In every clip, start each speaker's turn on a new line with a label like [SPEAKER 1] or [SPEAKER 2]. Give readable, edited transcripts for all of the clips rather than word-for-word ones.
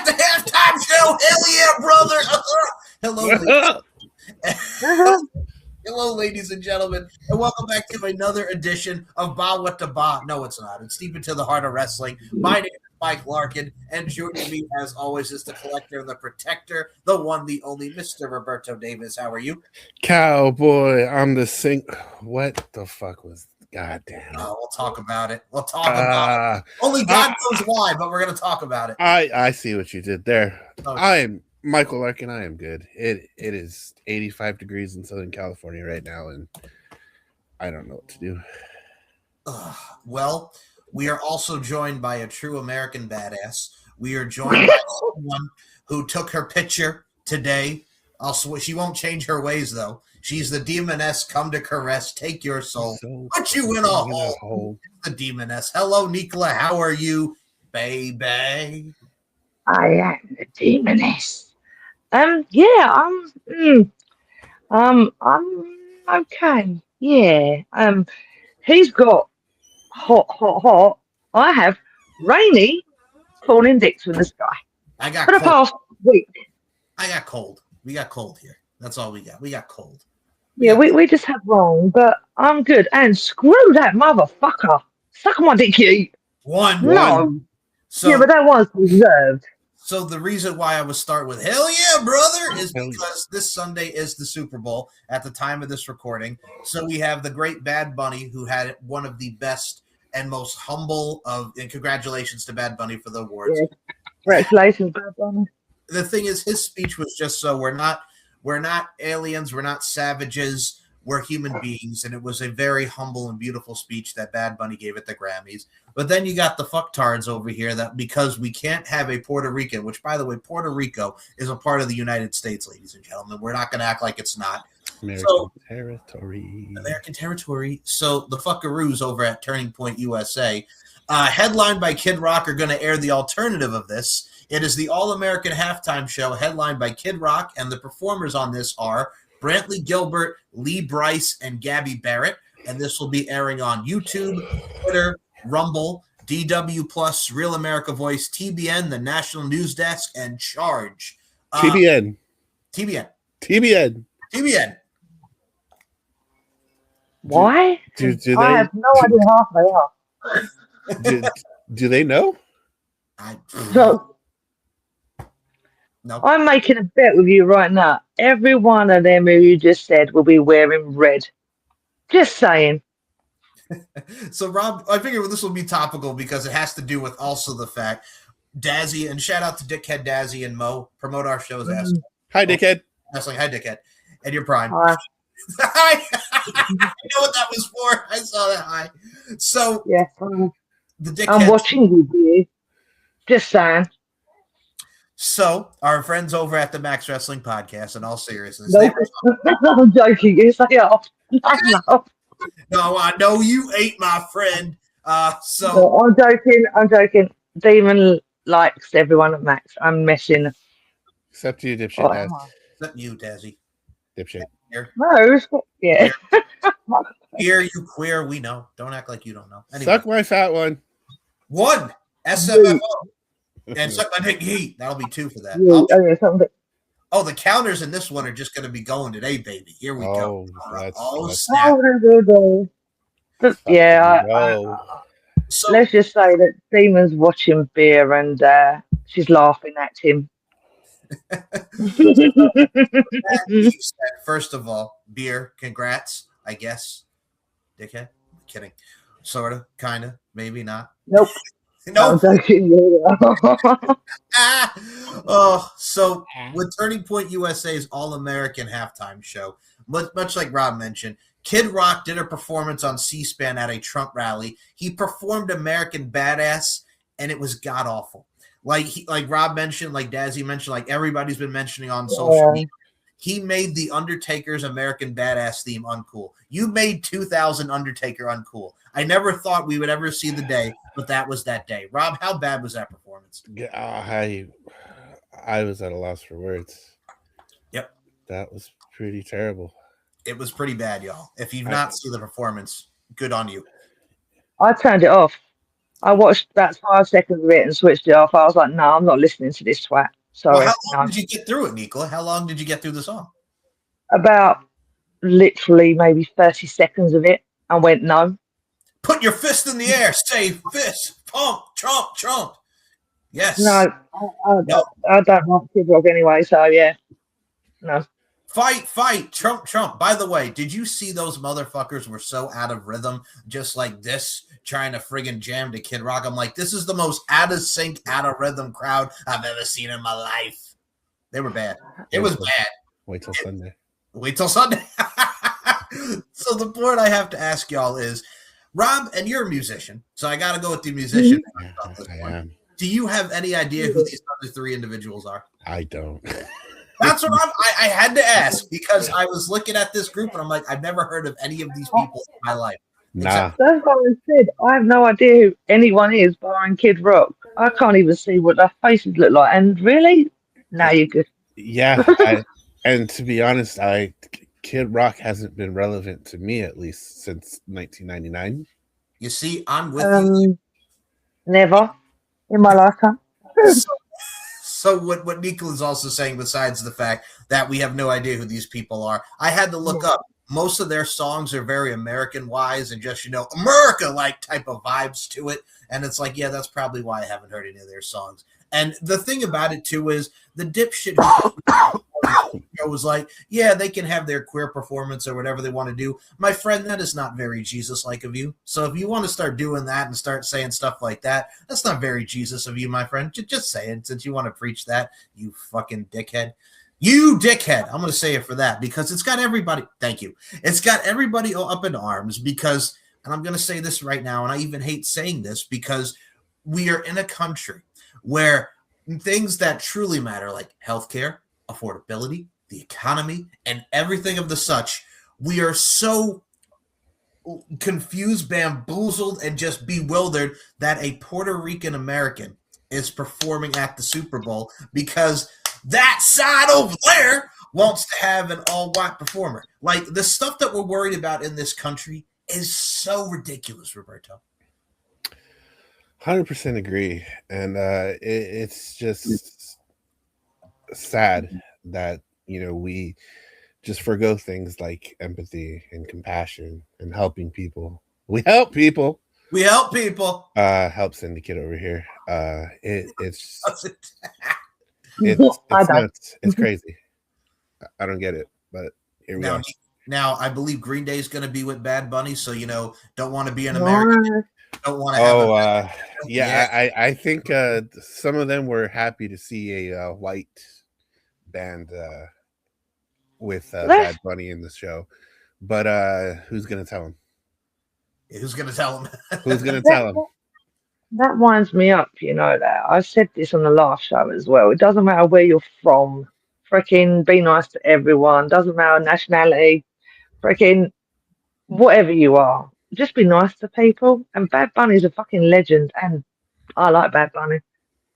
[SPEAKER 1] at the halftime show. Hell yeah, brother. Hello, hello, ladies and gentlemen, and welcome back to another edition of Ba What Da Ba. No, it's not. It's deep into the heart of wrestling. My name is Mike Larkin, and joining me, as always, is the collector, the protector, the one, the only, Mr. Roberto Davis. How are you?
[SPEAKER 2] Cowboy, I'm the sing. What the fuck was? God damn it.
[SPEAKER 1] We'll talk about it. We'll talk about it. Only God knows why, but we're going to talk about it.
[SPEAKER 2] I see what you did there.
[SPEAKER 1] Okay.
[SPEAKER 2] I am Michael Larkin. I am good. It is 85 degrees in Southern California right now, and I don't know what to do.
[SPEAKER 1] Well, we are also joined by a true American badass. We are joined by someone who took her picture today. Also, she won't change her ways, though. She's the demoness, come to caress, take your soul. Put you in a hole. The demoness. Hello, Nicola. How are you, baby?
[SPEAKER 3] I am the demoness. I'm okay. Yeah. He's got hot. I have rainy falling dicks from the sky.
[SPEAKER 1] I got
[SPEAKER 3] for the past week.
[SPEAKER 1] I got cold. We got cold here. That's all we got. We got cold.
[SPEAKER 3] We just have wrong, but I'm good. And screw that motherfucker. Suck my dick, you. No.
[SPEAKER 1] So,
[SPEAKER 3] yeah, but that was deserved.
[SPEAKER 1] So the reason why I would start with hell yeah, brother, is because this Sunday is the Super Bowl at the time of this recording. So we have the great Bad Bunny, who had one of the best and most humble and congratulations to Bad Bunny for the awards.
[SPEAKER 3] Yeah. Congratulations, Bad Bunny.
[SPEAKER 1] The thing is, his speech was just so we're not aliens, we're not savages, we're human beings, and it was a very humble and beautiful speech that Bad Bunny gave at the Grammys. But then you got the fucktards over here that because we can't have a Puerto Rican, which, by the way, Puerto Rico is a part of the United States, ladies and gentlemen. We're not going to act like it's not.
[SPEAKER 2] American territory.
[SPEAKER 1] So the fuckaroos over at Turning Point USA, headlined by Kid Rock, are going to air the alternative of this. It is the All-American Halftime Show, headlined by Kid Rock, and the performers on this are Brantley Gilbert, Lee Brice, and Gabby Barrett. And this will be airing on YouTube, Twitter, Rumble, DW+, Real America Voice, TBN, the National News Desk, and Charge.
[SPEAKER 2] TBN.
[SPEAKER 3] Why? I have no idea half they are.
[SPEAKER 2] Do they know?
[SPEAKER 1] No.
[SPEAKER 3] I'm making a bet with you right now. Every one of them who you just said will be wearing red. Just saying.
[SPEAKER 1] So, Rob, I figure this will be topical because it has to do with also the fact Dazzy, and shout out to Dickhead Dazzy and Mo, promote our shows.
[SPEAKER 2] Hi, Dickhead.
[SPEAKER 1] Hi, Dickhead. And your prime.
[SPEAKER 3] Hi.
[SPEAKER 1] I know what that was for. I saw that. Hi. So,
[SPEAKER 3] yeah,
[SPEAKER 1] the Dickhead.
[SPEAKER 3] I'm watching you. Just saying.
[SPEAKER 1] So, our friends over at the Max Wrestling Podcast, in all seriousness.
[SPEAKER 3] No, I'm joking. Yes, I am.
[SPEAKER 1] No, I know you ain't my friend.
[SPEAKER 3] No, I'm joking. Demon likes everyone at Max. I'm messing.
[SPEAKER 2] Except you, dipshit.
[SPEAKER 1] Except you, Dazzy.
[SPEAKER 2] Dipshit.
[SPEAKER 3] No, yeah.
[SPEAKER 1] Here, you queer, we know. Don't act like you don't know. Anyway.
[SPEAKER 2] Suck my fat one.
[SPEAKER 1] One. SMFO. And suck my dick heat. That'll be 2 for that. The counters in this one are just going to be going today, baby. Here we go. Snap.
[SPEAKER 3] So let's just say that Demon's watching beer and she's laughing at him.
[SPEAKER 1] First of all, beer, congrats, I guess. Dickhead. I'm kidding. Sort of, kind of, maybe not.
[SPEAKER 3] Nope.
[SPEAKER 1] No. So with Turning Point USA's All-American Halftime Show, much like Rob mentioned, Kid Rock did a performance on C-SPAN at a Trump rally. He performed American Badass, and it was god-awful. Like Rob mentioned, like Dazzy mentioned, like everybody's been mentioning on social media. He made the Undertaker's American Badass theme uncool. You made 2000 Undertaker uncool. I never thought we would ever see the day, but that was that day. Rob, how bad was that performance?
[SPEAKER 2] I was at a loss for words.
[SPEAKER 1] Yep.
[SPEAKER 2] That was pretty terrible.
[SPEAKER 1] It was pretty bad, y'all. If you've not seen the performance, good on you.
[SPEAKER 3] I turned it off. I watched about 5 seconds of it and switched it off. I was like, no, I'm not listening to this twat.
[SPEAKER 1] Well,
[SPEAKER 3] Sorry,
[SPEAKER 1] how long
[SPEAKER 3] no.
[SPEAKER 1] did you get through it, Nicola? How long did you get through the song?
[SPEAKER 3] About literally maybe 30 seconds of it. I went, no.
[SPEAKER 1] Put your fist in the air. Say fist. Pump. Trump. Trump. Yes.
[SPEAKER 3] No,
[SPEAKER 1] No.
[SPEAKER 3] I don't like Kid Rock anyway, so yeah. No.
[SPEAKER 1] Fight. Trump. By the way, did you see those motherfuckers were so out of rhythm, just like this, trying to friggin' jam to Kid Rock? I'm like, this is the most out of sync, out of rhythm crowd I've ever seen in my life. They were bad. It was bad.
[SPEAKER 2] Wait till Sunday.
[SPEAKER 1] Wait till Sunday. So the point I have to ask y'all is, Rob, and you're a musician, so I got to go with the musician. Do you have any idea who these other three individuals are?
[SPEAKER 2] I don't.
[SPEAKER 1] That's what I had to ask, because I was looking at this group and I'm like, I've never heard of any of these people in my life.
[SPEAKER 2] Nah.
[SPEAKER 3] That's what I said. I have no idea who anyone is barring Kid Rock. I can't even see what their faces look like. And really? No, you're good.
[SPEAKER 2] Yeah. And to be honest, Kid Rock hasn't been relevant to me, at least since 1999.
[SPEAKER 1] You see, I'm with you.
[SPEAKER 3] Never in my lifetime.
[SPEAKER 1] So what Nicola's also saying, besides the fact that we have no idea who these people are, I had to look up. Most of their songs are very American-wise and just, America-like type of vibes to it. And it's like, yeah, that's probably why I haven't heard any of their songs. And the thing about it, too, is the dipshit was like, yeah, they can have their queer performance or whatever they want to do. My friend, that is not very Jesus-like of you. So if you want to start doing that and start saying stuff like that, that's not very Jesus of you, my friend. Just say it, since you want to preach that, you fucking dickhead. You dickhead. I'm going to say it for that, because it's got everybody. Thank you. It's got everybody up in arms because, and I'm going to say this right now, and I even hate saying this, because we are in a country where things that truly matter, like healthcare, affordability, the economy, and everything of the such, we are so confused, bamboozled, and just bewildered that a Puerto Rican American is performing at the Super Bowl because that side over there wants to have an all-white performer. Like, the stuff that we're worried about in this country is so ridiculous, Roberto.
[SPEAKER 2] 100% agree. And it's just sad that, we just forgo things like empathy and compassion and helping people. We help people. Help Syndicate over here. It's nuts. It's crazy. I don't get it, but here we are.
[SPEAKER 1] Now, I believe Green Day is going to be with Bad Bunny, so, don't want to be an American. Don't want to have
[SPEAKER 2] I think some of them were happy to see a white band with Bad Bunny in the show. But who's going to tell him?
[SPEAKER 1] Who's going to tell him?
[SPEAKER 2] Who's going to tell him?
[SPEAKER 3] That winds me up, that. I said this on the last show as well. It doesn't matter where you're from. Freaking be nice to everyone. Doesn't matter nationality. Freaking whatever you are. Just be nice to people. And Bad Bunny's a fucking legend. And I like Bad Bunny.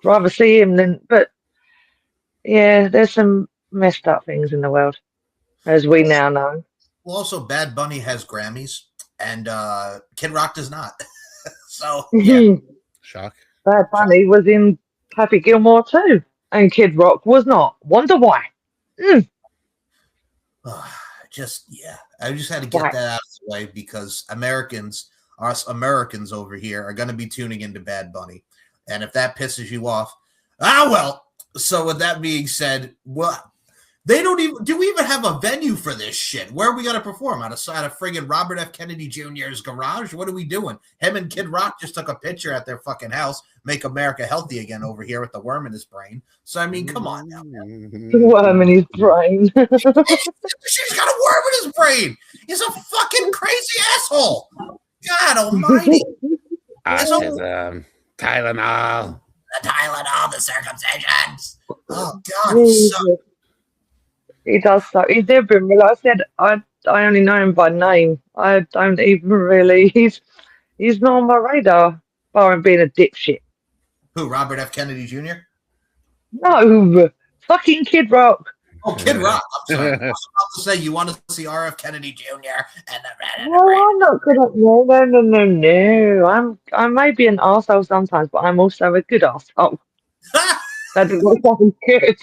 [SPEAKER 3] Rather see him than... But, yeah, there's some messed up things in the world, as we now know.
[SPEAKER 1] Well, also, Bad Bunny has Grammys, and Kid Rock does not. So, yeah.
[SPEAKER 2] Shock.
[SPEAKER 3] Bad Bunny was in Happy Gilmore too, and Kid Rock was not. Wonder why.
[SPEAKER 1] I just had to get that out of the way, because us Americans over here are going to be tuning into Bad Bunny. And if that pisses you off, well. So with that being said, do we even have a venue for this shit? Where are we going to perform? Outside of friggin' Robert F. Kennedy Jr.'s garage? What are we doing? Him and Kid Rock just took a picture at their fucking house. Make America healthy again over here with the worm in his brain. So, I mean, come on now.
[SPEAKER 3] The worm in his brain.
[SPEAKER 1] She's got a worm in his brain. He's a fucking crazy asshole. God almighty.
[SPEAKER 2] Tylenol.
[SPEAKER 1] The Tylenol, the circumcisions. Oh, God.
[SPEAKER 3] He does so. He's never been real. I said I only know him by name. I don't even really. He's not on my radar, barring being a dipshit.
[SPEAKER 1] Who, Robert F. Kennedy Jr.?
[SPEAKER 3] No, fucking Kid Rock.
[SPEAKER 1] Oh, Kid Rock. I'm sorry. I was about to say you want to see R.F. Kennedy Jr. and
[SPEAKER 3] No, I'm not good at no. I may be an arsehole sometimes, but I'm also a good arsehole. That doesn't sound good.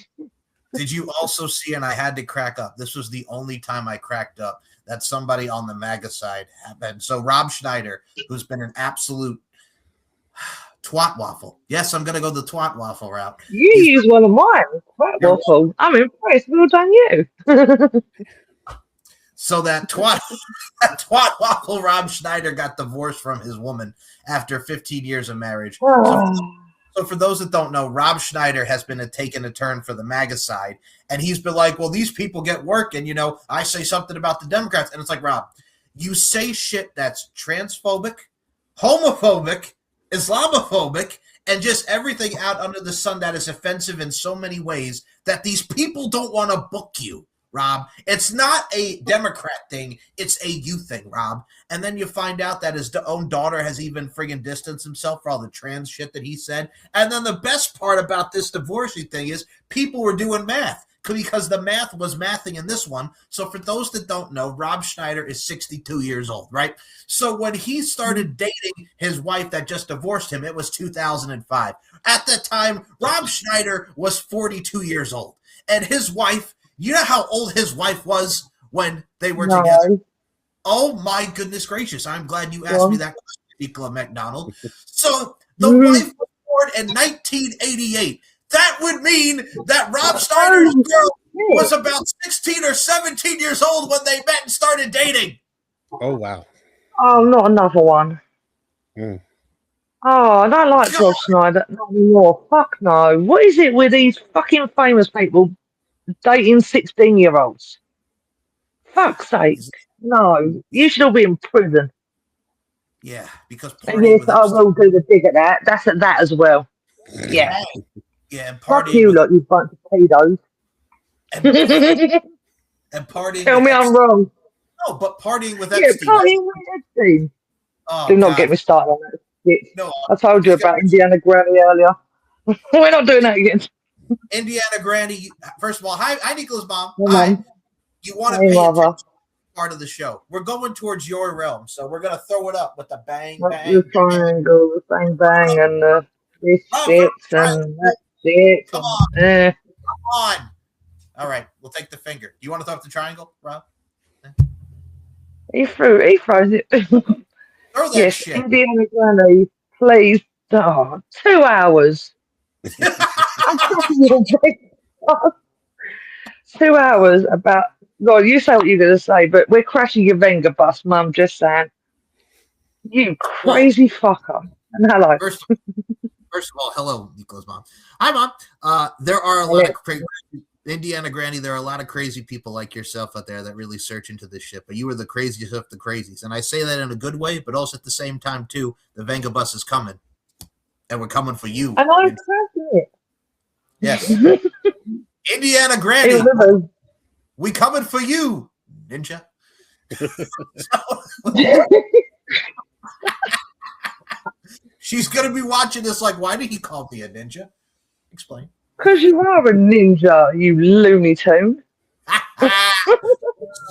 [SPEAKER 1] Did you also see, and I had to crack up, this was the only time I cracked up, that somebody on the MAGA side happened. So Rob Schneider, who's been an absolute twat waffle. Yes, I'm going to go the twat waffle route.
[SPEAKER 3] You use one of mine. Twat waffle. I'm impressed. Well done, you.
[SPEAKER 1] So that twat waffle Rob Schneider got divorced from his woman after 15 years of marriage. So for those that don't know, Rob Schneider has been taking a turn for the MAGA side, and he's been like, well, these people get work, and, I say something about the Democrats, and it's like, Rob, you say shit that's transphobic, homophobic, Islamophobic, and just everything out under the sun that is offensive in so many ways that these people don't want to book you, Rob. It's not a Democrat thing. It's a you thing, Rob. And then you find out that his own daughter has even friggin' distanced himself for all the trans shit that he said. And then the best part about this divorcing thing is people were doing math because the math was mathing in this one. So for those that don't know, Rob Schneider is 62 years old, right? So when he started dating his wife that just divorced him, it was 2005. At the time, Rob Schneider was 42 years old. And his wife, you know how old his wife was when they were together? Oh, my goodness gracious. I'm glad you asked me that question, Nicola McDonald. So the wife was born in 1988. That would mean that Rob Schneider's girl was about 16 or 17 years old when they met and started dating.
[SPEAKER 2] Oh, wow.
[SPEAKER 3] Oh, not another one.
[SPEAKER 2] Mm.
[SPEAKER 3] Oh, I don't like Rob Schneider. Not anymore. Fuck no. What is it with these fucking famous people dating 16-year-olds? Fuck's sake. No. You should all be in prison.
[SPEAKER 1] Yeah, because
[SPEAKER 3] yes, I will do the dig at that. That's at that as well. Yeah.
[SPEAKER 1] Yeah, and
[SPEAKER 3] fuck you, lot, you bunch of pedos.
[SPEAKER 1] And partying.
[SPEAKER 3] Tell me I'm wrong.
[SPEAKER 1] No, but partying with Epstein.
[SPEAKER 3] Yeah, partying with Epstein.
[SPEAKER 1] Oh,
[SPEAKER 3] do not get me started on that shit.
[SPEAKER 1] No,
[SPEAKER 3] I told you about Indiana Granny earlier. We're not doing that again.
[SPEAKER 1] Indiana Granny. First of all, hi, Nicola's mom.
[SPEAKER 3] Hi.
[SPEAKER 1] You want to pay attention to part of the show. We're going towards your realm, so we're gonna throw it up with the bang, bang,
[SPEAKER 3] the triangle, the bang, bang, and the this shit and that shit.
[SPEAKER 1] Come on, come on. All right, we'll take the finger. Do you want to throw up the triangle, Rob?
[SPEAKER 3] He throws it.
[SPEAKER 1] Throw that shit.
[SPEAKER 3] Indiana Granny, please. Oh, 2 hours. I'm talking your big 2 hours about. God, you say what you're going to say, but we're crashing your Venga bus, Mum. Just saying. You crazy fucker. And hello.
[SPEAKER 1] First of all, hello, Nicola's mom. Hi, Mom. There are a lot of crazy Indiana Granny. There are a lot of crazy people like yourself out there that really search into this shit. But you were the craziest of the crazies, and I say that in a good way, but also at the same time too. The Venga bus is coming, and we're coming for you.
[SPEAKER 3] And I'm crashing it.
[SPEAKER 1] Yes, Indiana Granny. We coming for you, ninja. She's gonna be watching this like, why did he call me a ninja? Explain.
[SPEAKER 3] Because you are a ninja, you Looney Tune.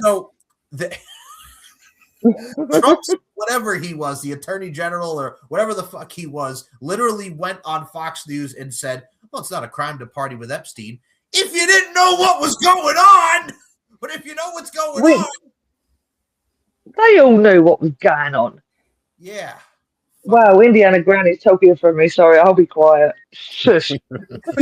[SPEAKER 1] So Trump's whatever he was, the Attorney General or whatever the fuck he was, literally went on Fox News and said, well, it's not a crime to party with Epstein if you didn't know what was going on. But if you know what's going on.
[SPEAKER 3] They all knew what was going on.
[SPEAKER 1] Yeah.
[SPEAKER 3] Wow, Indiana Granny's talking for me. Sorry, I'll be quiet. Shush.
[SPEAKER 1] That's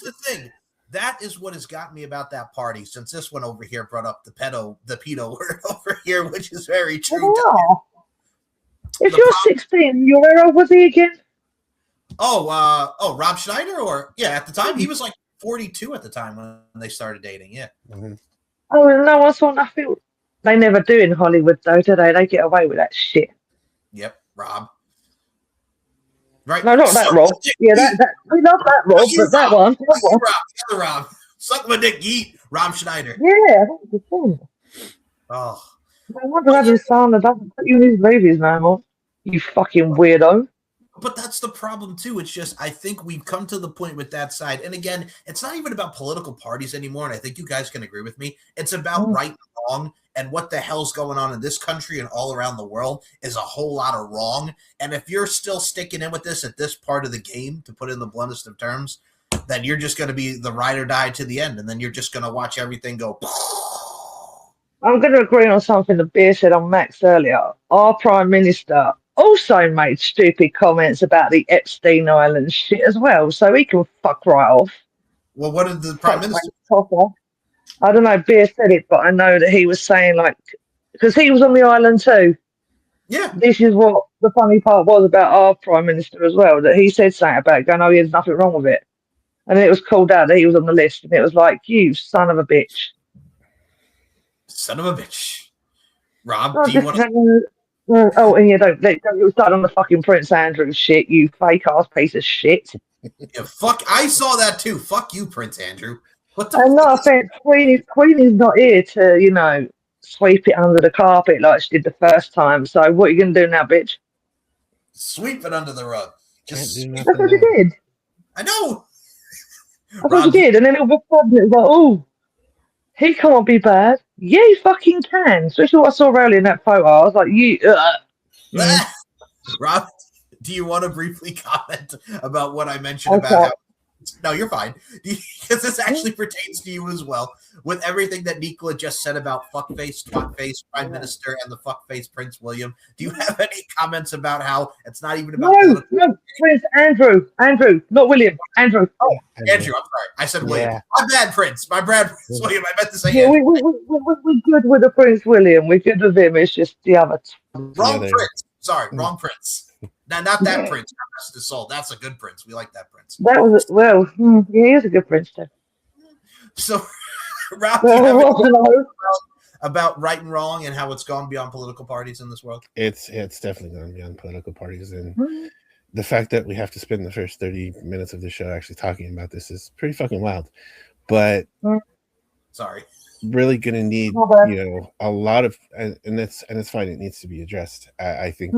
[SPEAKER 1] the thing. That is what has got me about that party, since this one over here brought up the pedo word over here, which is very true.
[SPEAKER 3] If you're 16, where old was he again?
[SPEAKER 1] Rob Schneider, at the time he was like 42 at the time when they started dating. Yeah.
[SPEAKER 2] Mm-hmm.
[SPEAKER 3] Oh, no one saw nothing. They never do in Hollywood, though, do they? They get away with that shit.
[SPEAKER 1] Yep, Rob. Right?
[SPEAKER 3] No, not that Rob. Yeah, that we love that Rob, but that one.
[SPEAKER 1] Rob. Suck my dick, yeet. Rob Schneider.
[SPEAKER 3] Yeah, that's the thing.
[SPEAKER 1] Oh.
[SPEAKER 3] I wonder how this son doesn't put you in his movies no more. You fucking weirdo.
[SPEAKER 1] But that's the problem too. It's just I think we've come to the point with that side. And again, it's not even about political parties anymore. And I think you guys can agree with me. It's about right and wrong, and what the hell's going on in this country and all around the world is a whole lot of wrong. And if you're still sticking in with this at this part of the game, to put it in the bluntest of terms, then you're just going to be the ride or die to the end. And then you're just going to watch everything go.
[SPEAKER 3] I'm going to agree on something that Beer said on Max earlier. Our Prime Minister also made stupid comments about the Epstein Island shit as well, so he can fuck right off.
[SPEAKER 1] Well, what did the Prime Minister?
[SPEAKER 3] I don't know, Beer said it, but I know that he was saying, like, because he was on the island too.
[SPEAKER 1] Yeah.
[SPEAKER 3] This is what the funny part was about our Prime Minister as well, that he said something about it, going, oh, there's nothing wrong with it. And then it was called out that he was on the list, and it was like, you son of a bitch.
[SPEAKER 1] Son of a bitch. Rob, do you want to...
[SPEAKER 3] and yeah, don't get started on the fucking Prince Andrew shit, you fake ass piece of shit.
[SPEAKER 1] Yeah, fuck, I saw that too. Fuck you, Prince Andrew. What the
[SPEAKER 3] and no offense, Queen is not here to, sweep it under the carpet like she did the first time. So what are you going to do now, bitch?
[SPEAKER 1] Sweep it under the rug.
[SPEAKER 3] That's what she did.
[SPEAKER 1] I know.
[SPEAKER 3] That's what she did. And then all of a sudden it was like, oh, he can't be bad. Yeah, he fucking can. Especially what I saw earlier in that photo. I was like,
[SPEAKER 1] Rob, do you want to briefly comment about what I mentioned about how... No, you're fine. Because this actually pertains to you as well. With everything that Nicola just said about fuckface, twatface, Prime Minister, and the fuckface Prince William, do you have any comments about how it's not even about...
[SPEAKER 3] No, Prince Andrew, not William, Andrew.
[SPEAKER 1] Oh, Andrew, I'm sorry. I said William. Yeah. My bad, Prince. My bad, Prince William. I meant to say
[SPEAKER 3] Andrew. We're good with the Prince William. We're good with him. It's just the other...
[SPEAKER 1] Wrong Prince. Sorry, wrong Prince. Now, not that Prince. Rest his soul. That's a good Prince. We like that Prince.
[SPEAKER 3] That was he is a good Prince too.
[SPEAKER 1] So, Rob, about right and wrong and how it's gone beyond political parties in this world.
[SPEAKER 2] It's definitely gone beyond political parties, and the fact that we have to spend the first 30 minutes of the show actually talking about this is pretty fucking wild. But
[SPEAKER 1] sorry,
[SPEAKER 2] really gonna need a lot of, and it's fine. It needs to be addressed. I think.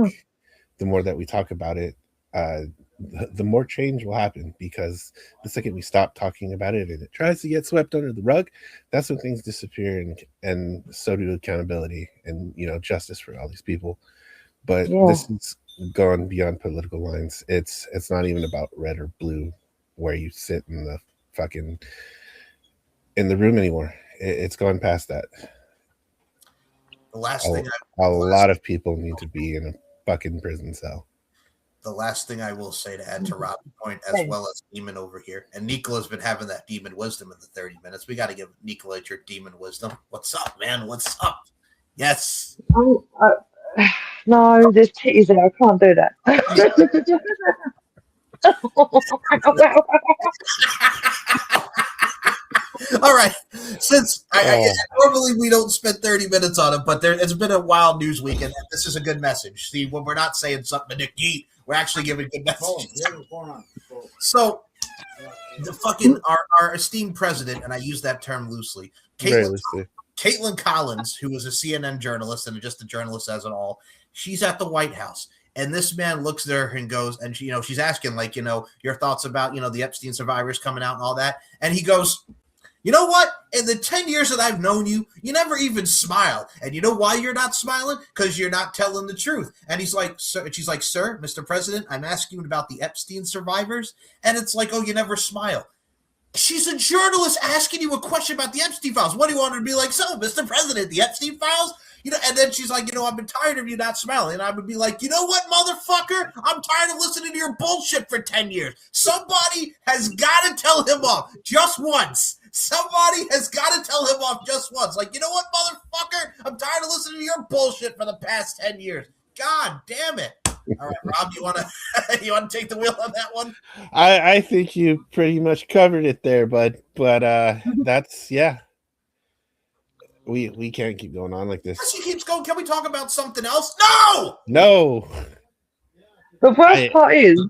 [SPEAKER 2] The more that we talk about it, the more change will happen, because the second we stop talking about it and it tries to get swept under the rug, that's when things disappear, and so do accountability and justice for all these people. But this has gone beyond political lines. It's not even about red or blue where you sit in the fucking in the room anymore. It's gone past that.
[SPEAKER 1] The last thing
[SPEAKER 2] a lot of people need to be in a fucking prison cell.
[SPEAKER 1] The last thing I will say to add to Rob's point, as well as Demon over here, and Nicola's been having that demon wisdom in the 30 minutes. We got to give Nicola your demon wisdom. What's up, man? What's up? Yes.
[SPEAKER 3] No, there's titties there. I can't do that.
[SPEAKER 1] All right. Since normally we don't spend 30 minutes on it, but it's been a wild news week, and this is a good message. See, when we're not saying something to Nick Yeet, we're actually giving good messages. So, the fucking our esteemed president, and I use that term loosely, Caitlin Collins, who was a CNN journalist and just a journalist as an all, she's at the White House. And this man looks at her and goes, and she, she's asking, like, your thoughts about, the Epstein survivors coming out and all that. And he goes, you know what? In the 10 years that I've known you, you never even smile. And you know why you're not smiling? Because you're not telling the truth. And he's like, sir, she's like, sir, Mr. President, I'm asking you about the Epstein survivors. And it's like, oh, you never smile. She's a journalist asking you a question about the Epstein files. What do you want her to be like? So, Mr. President, the Epstein files? And then she's like, I've been tired of you not smiling. And I would be like, you know what, motherfucker? I'm tired of listening to your bullshit for 10 years. Somebody has got to tell him off just once. Somebody has got to tell him off just once. Like, you know what, motherfucker? I'm tired of listening to your bullshit for the past 10 years. God damn it. All right, Rob, you want to take the wheel on that one?
[SPEAKER 2] I think you pretty much covered it there, but that's We can't keep going on like this.
[SPEAKER 1] She keeps going. Can we talk about something else?
[SPEAKER 2] No.
[SPEAKER 3] The worst part is,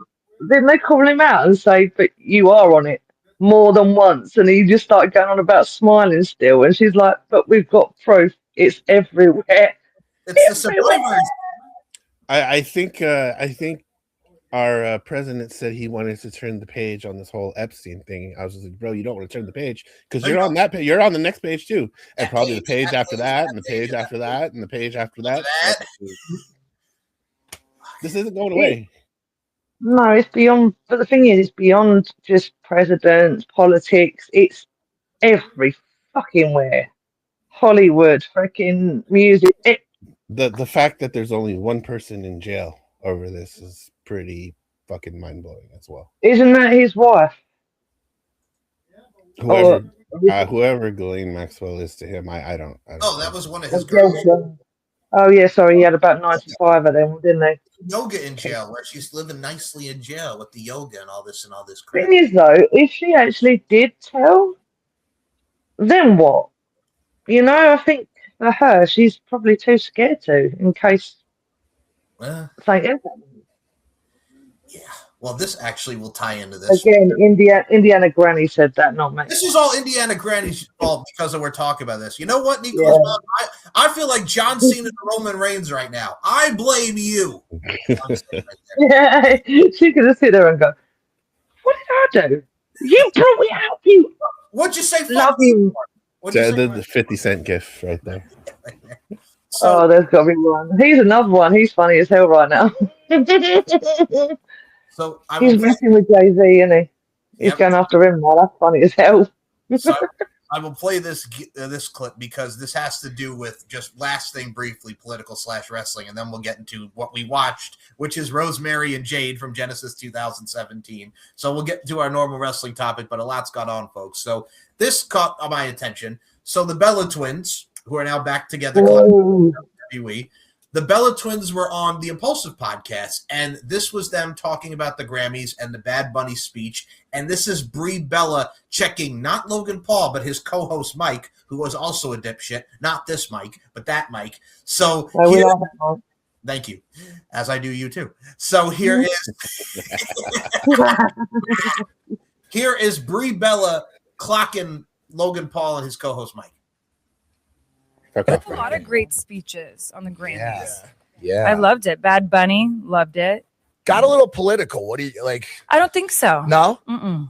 [SPEAKER 3] then they call him out and say, "But you are on it more than once," and he just started going on about smiling still. And she's like, "But we've got proof. It's everywhere.
[SPEAKER 1] It's everywhere." The survivors.
[SPEAKER 2] I think our president said he wanted to turn the page on this whole Epstein thing. I was just like, bro, you don't want to turn the page because you're on that page. You're on the next page too, and probably the page after that, and the page after that, and the page after that. This isn't going away.
[SPEAKER 3] No, it's beyond. But the thing is, it's beyond just presidents, politics. It's every fucking where. Hollywood, freaking music.
[SPEAKER 2] The fact that there's only one person in jail over this is pretty fucking mind blowing as well.
[SPEAKER 3] Isn't that his wife?
[SPEAKER 2] Whoever Ghislaine Maxwell is to him, I don't.
[SPEAKER 1] Oh, that was one of his girls.
[SPEAKER 3] Oh yeah, sorry, he had about 95 of them, didn't they?
[SPEAKER 1] Yoga in jail, where she's living nicely in jail with the yoga and all this crap.
[SPEAKER 3] Thing is, though, if she actually did tell, then what? You know, I think for her, she's probably too scared to, in case something else happens.
[SPEAKER 1] Yeah. Well, this actually will tie into this.
[SPEAKER 3] Again, Indiana Granny said that, not me.
[SPEAKER 1] This is all Indiana Granny's fault because we're talking about this. You know what, Nico's mom? I feel like John Cena and Roman Reigns right now. I blame you.
[SPEAKER 3] Yeah, she could just sit there and go, "What did I do? You told me out, you."
[SPEAKER 1] What'd you say?
[SPEAKER 3] Love you.
[SPEAKER 2] The 50 cent gift right there.
[SPEAKER 3] So, there's got to be one. He's another one. He's funny as hell right now.
[SPEAKER 1] So
[SPEAKER 3] he's messing with Jay-Z, isn't he? He's going after him now. That's funny as hell.
[SPEAKER 1] So I will play this clip because this has to do with just last thing briefly, political/wrestling, and then we'll get into what we watched, which is Rosemary and Jade from Genesis 2017. So we'll get to our normal wrestling topic, but a lot's gone on, folks. So this caught my attention. So the Bella twins, who are now back together, WWE. The Bella twins were on the Impulsive podcast, and this was them talking about the Grammys and the Bad Bunny speech. And this is Brie Bella checking not Logan Paul, but his co-host Mike, who was also a dipshit. Not this Mike, but that Mike. So thank you, as I do you too. So here is Brie Bella clocking Logan Paul and his co-host Mike.
[SPEAKER 4] A lot of great speeches on the Grammys.
[SPEAKER 5] Yeah.
[SPEAKER 4] I loved it. Bad Bunny, loved it.
[SPEAKER 5] Got a little political. What do you like?
[SPEAKER 4] I don't think so.
[SPEAKER 5] No?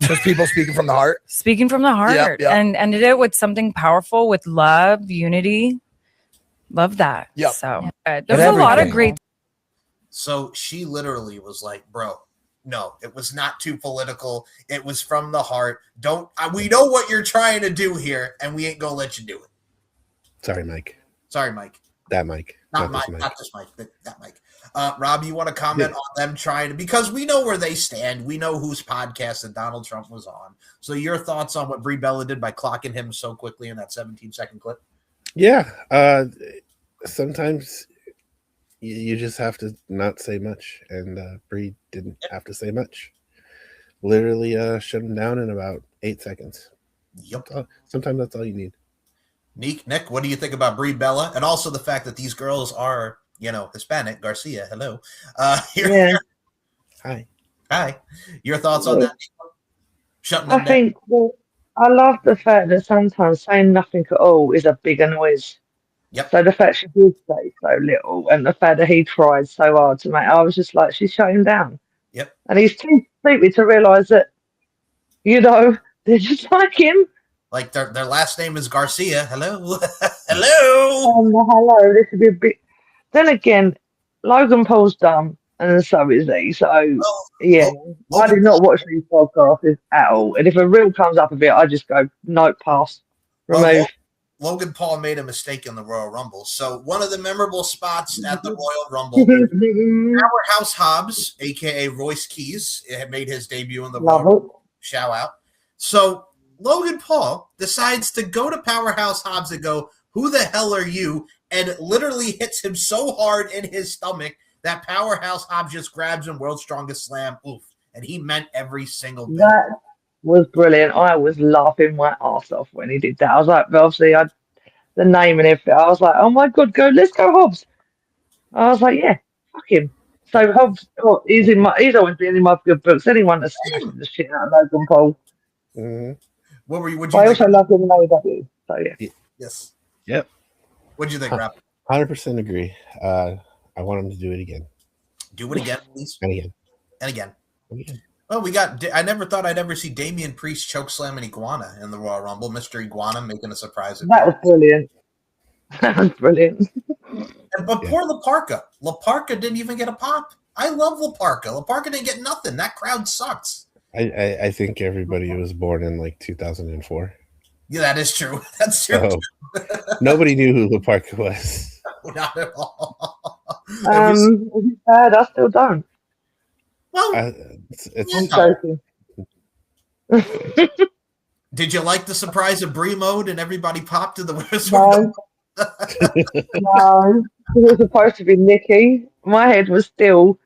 [SPEAKER 5] Just people speaking from the heart?
[SPEAKER 4] Speaking from the heart.
[SPEAKER 5] Yep.
[SPEAKER 4] And ended it with something powerful with love, unity. Love that.
[SPEAKER 5] Yep.
[SPEAKER 4] So there's a lot of great.
[SPEAKER 1] So she literally was like, bro, no, it was not too political. It was from the heart. We know what you're trying to do here, and we ain't going to let you do it.
[SPEAKER 2] Sorry, Mike. That Mike.
[SPEAKER 1] Not just Mike, but that Mike. Rob, you want to comment on them trying to, because we know where they stand. We know whose podcast that Donald Trump was on. So your thoughts on what Brie Bella did by clocking him so quickly in that 17-second clip?
[SPEAKER 2] Yeah. Sometimes you just have to not say much. And Brie didn't have to say much. Literally shut him down in about 8 seconds.
[SPEAKER 1] Yep.
[SPEAKER 2] Sometimes that's all you need.
[SPEAKER 1] Nick, what do you think about Brie Bella? And also the fact that these girls are, Hispanic. Garcia, hello.
[SPEAKER 3] Yeah.
[SPEAKER 2] Hi.
[SPEAKER 1] Your thoughts on that? Shutting them
[SPEAKER 3] I think I love the fact that sometimes saying nothing at all is a bigger noise.
[SPEAKER 1] Yep.
[SPEAKER 3] So the fact she did say so little, and the fact that he tried so hard to make, I was just like, she's shut him down.
[SPEAKER 1] Yep.
[SPEAKER 3] And he's too stupid to realise that, they're just like him.
[SPEAKER 1] Like their last name is Garcia. Hello. Hello.
[SPEAKER 3] Hello. This would be a bit. Then again, Logan Paul's dumb, and so is he. So, I did not watch these podcasts at all. And if a reel comes up a bit, I just go, nope, pass, remove.
[SPEAKER 1] Logan Paul made a mistake in the Royal Rumble. So one of the memorable spots at the Royal Rumble, Powerhouse Hobbs, a.k.a. Royce Keys, had made his debut in the Royal Rumble. Shout out. So Logan Paul decides to go to Powerhouse Hobbs and go, who the hell are you? And literally hits him so hard in his stomach that Powerhouse Hobbs just grabs him, World's Strongest Slam. Oof. And he meant every single bit.
[SPEAKER 3] That was brilliant. I was laughing my ass off when he did that. I was like, obviously, the name and everything. I was like, oh my God, let's go Hobbs. I was like, yeah, fuck him. So Hobbs, he's always been in my good books. Anyone that smashes the shit out of Logan Paul.
[SPEAKER 2] Mm-hmm.
[SPEAKER 3] I also love him in AEW. So yeah.
[SPEAKER 2] Yes. Yep.
[SPEAKER 1] What do you think, Rob?
[SPEAKER 2] 100% agree. I want him to do it again.
[SPEAKER 1] Do it again, please.
[SPEAKER 2] And again.
[SPEAKER 1] And again,
[SPEAKER 2] Yeah.
[SPEAKER 1] well, I never thought I'd ever see Damian Priest chokeslam an iguana in the Royal Rumble. Mr. Iguana making a surprise
[SPEAKER 3] That was
[SPEAKER 1] appearance.
[SPEAKER 3] brilliant. That was brilliant.
[SPEAKER 1] But poor LaParca. LaParca didn't even get a pop. I love LaParca. LaParca didn't get nothing. That crowd sucks.
[SPEAKER 2] I think everybody was born in like 2004.
[SPEAKER 1] Yeah, that is true. That's true.
[SPEAKER 2] So nobody knew who LaParca was.
[SPEAKER 1] Not at all.
[SPEAKER 3] Is it bad? I still don't.
[SPEAKER 1] Well,
[SPEAKER 2] It's
[SPEAKER 3] I'm joking.
[SPEAKER 1] did you like the surprise of Brie mode and everybody popped to the Women's
[SPEAKER 3] No. No. It was supposed to be Nikki. My head was still,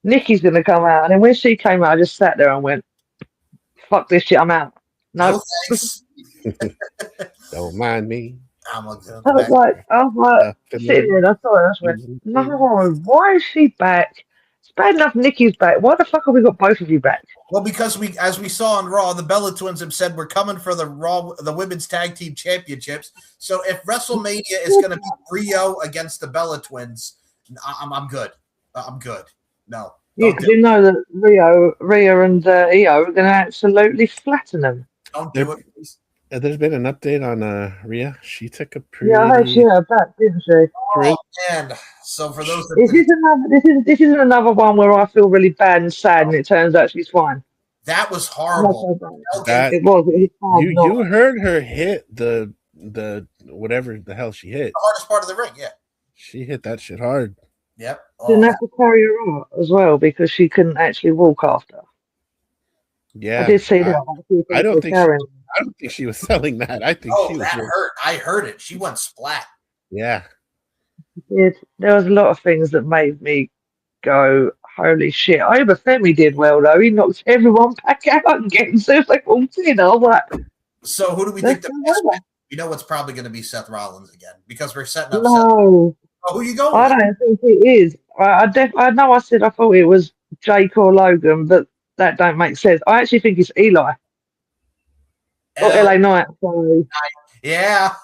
[SPEAKER 3] Nikki's going to come out. And then when she came out, I just sat there and went, fuck this shit, I'm out.
[SPEAKER 1] No
[SPEAKER 3] No.
[SPEAKER 1] thanks.
[SPEAKER 2] Don't mind me.
[SPEAKER 3] I was like, sitting there and I thought, I just went, no, why is she back? It's bad enough Nikki's back. Why the fuck have we got both of you back?
[SPEAKER 1] Well, because as we saw on Raw, the Bella Twins have said we're coming for the women's tag team championships. So if WrestleMania is going to be Rio against the Bella Twins, I'm good. I'm good. No,
[SPEAKER 3] Yeah, because you know that Rhea and Io are going to absolutely flatten them.
[SPEAKER 1] don't do it, please.
[SPEAKER 2] There's been an update on Rhea. She took a pretty.
[SPEAKER 3] Yeah, I heard she had her back, didn't she?
[SPEAKER 1] Oh man! So for those
[SPEAKER 3] This isn't another one where I feel really bad and sad, and it turns out she's fine.
[SPEAKER 1] that was horrible.
[SPEAKER 2] That
[SPEAKER 3] It was hard
[SPEAKER 2] you heard her hit the whatever the hell she hit.
[SPEAKER 1] The hardest part of the ring, yeah.
[SPEAKER 2] She hit that shit hard.
[SPEAKER 1] Yep.
[SPEAKER 3] Didn't have to carry her out as well because she couldn't actually walk after.
[SPEAKER 2] Yeah,
[SPEAKER 3] I did see that.
[SPEAKER 2] I don't think she was selling that. I think she was.
[SPEAKER 1] That hurt. I heard it. She went splat.
[SPEAKER 2] Yeah.
[SPEAKER 3] There was a lot of things that made me go, holy shit. Femi did well though. He knocked everyone back out again. So it's like, well, you know what?
[SPEAKER 1] So who do we think the best man? You know what's probably going to be Seth Rollins again because we're setting up.
[SPEAKER 3] No.
[SPEAKER 1] Oh, who you going?
[SPEAKER 3] I don't think it is. I know I said I thought it was Jake or Logan, but that don't make sense. I actually think it's Eli. Or LA Knight, sorry.
[SPEAKER 1] Yeah.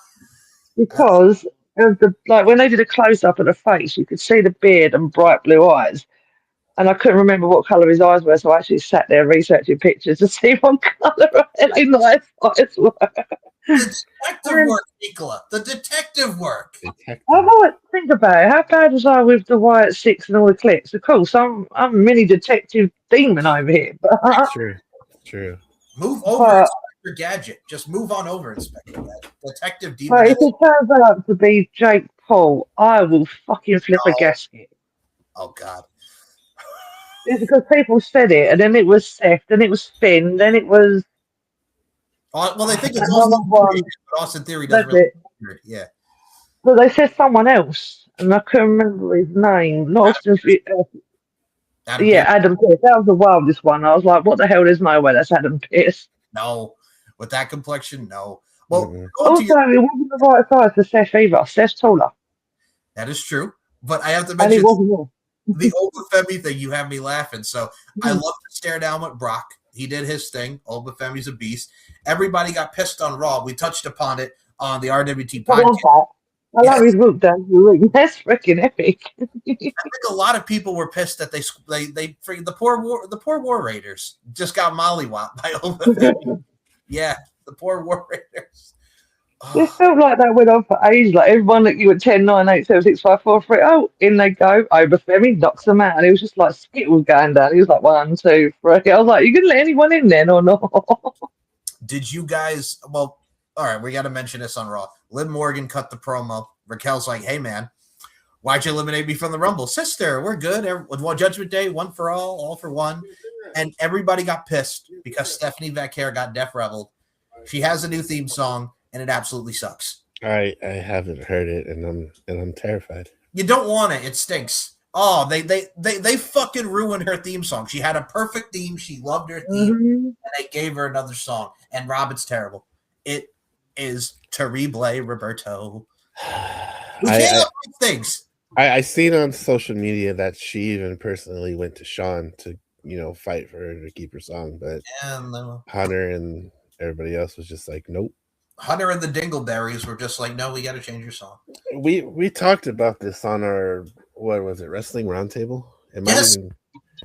[SPEAKER 3] Because of when they did a close up of the face, you could see the beard and bright blue eyes. And I couldn't remember what colour his eyes were, so I actually sat there researching pictures to see what colour LA Knight's eyes were.
[SPEAKER 1] The detective work, Nicola. The detective work.
[SPEAKER 3] Think about it. How bad was I with the Wyatt Six and all the clicks? Of course, I'm a mini detective demon over here. But,
[SPEAKER 2] True.
[SPEAKER 1] Move over, Inspector Gadget. Just move on over, Inspector Gadget. Detective demon.
[SPEAKER 3] But if it turns out to be Jake Paul, I will fucking flip a gasket.
[SPEAKER 1] Oh God.
[SPEAKER 3] It's because people said it, and then it was Seth, then it was Finn, then it was.
[SPEAKER 1] Well, they think it's Austin Theory, but Austin Theory doesn't really. Yeah.
[SPEAKER 3] But they said someone else, and I couldn't remember his name. Not Austin Theory. Adam Pearce. That was the wildest one. I was like, what the hell? There's no way that's Adam Pearce.
[SPEAKER 1] No. With that complexion, no. Well,
[SPEAKER 3] also, it wasn't the right size for Seth either. Seth's taller.
[SPEAKER 1] That is true. But I have to mention the Obafemi thing. You have me laughing. So I love to stare down with Brock. He did his thing. Obafemi's a beast. Everybody got pissed on Raw. We touched upon it on the RWT podcast.
[SPEAKER 3] I love his look down the ring. That's freaking epic.
[SPEAKER 1] I think a lot of people were pissed that they the poor War Raiders just got mollywopped by Obafemi. Yeah, the poor War Raiders.
[SPEAKER 3] It felt like that went on for ages. Like everyone looked you at 10, 9, 8, 7, 6, 5, 4, 3. Oh, in they go. Obafemi knocks them out. And it was just like Skittles going down. He was like 1, 2, 3. I was like, you gonna let anyone in then or not?
[SPEAKER 1] Did you guys? Well, all right. We got to mention this on Raw. Liv Morgan cut the promo. Raquel's like, "Hey man, why'd you eliminate me from the Rumble, sister? We're good. One Judgment Day, one for all for one." And everybody got pissed because Stephanie Vaquer got Def Reveled. She has a new theme song, and it absolutely sucks.
[SPEAKER 2] I haven't heard it, and I'm terrified.
[SPEAKER 1] You don't want it. It stinks. Oh, they fucking ruined her theme song. She had a perfect theme. She loved her theme, and they gave her another song. And Rob, it's terrible. It is terrible, Roberto. We can't have things.
[SPEAKER 2] I seen on social media that she even personally went to Sean to fight for her to keep her song, but Hunter and everybody else was just like, nope.
[SPEAKER 1] Hunter and the Dingleberries were just like, no, we got to change your song.
[SPEAKER 2] We talked about this on our, what was it, Wrestling Roundtable?
[SPEAKER 1] Yes.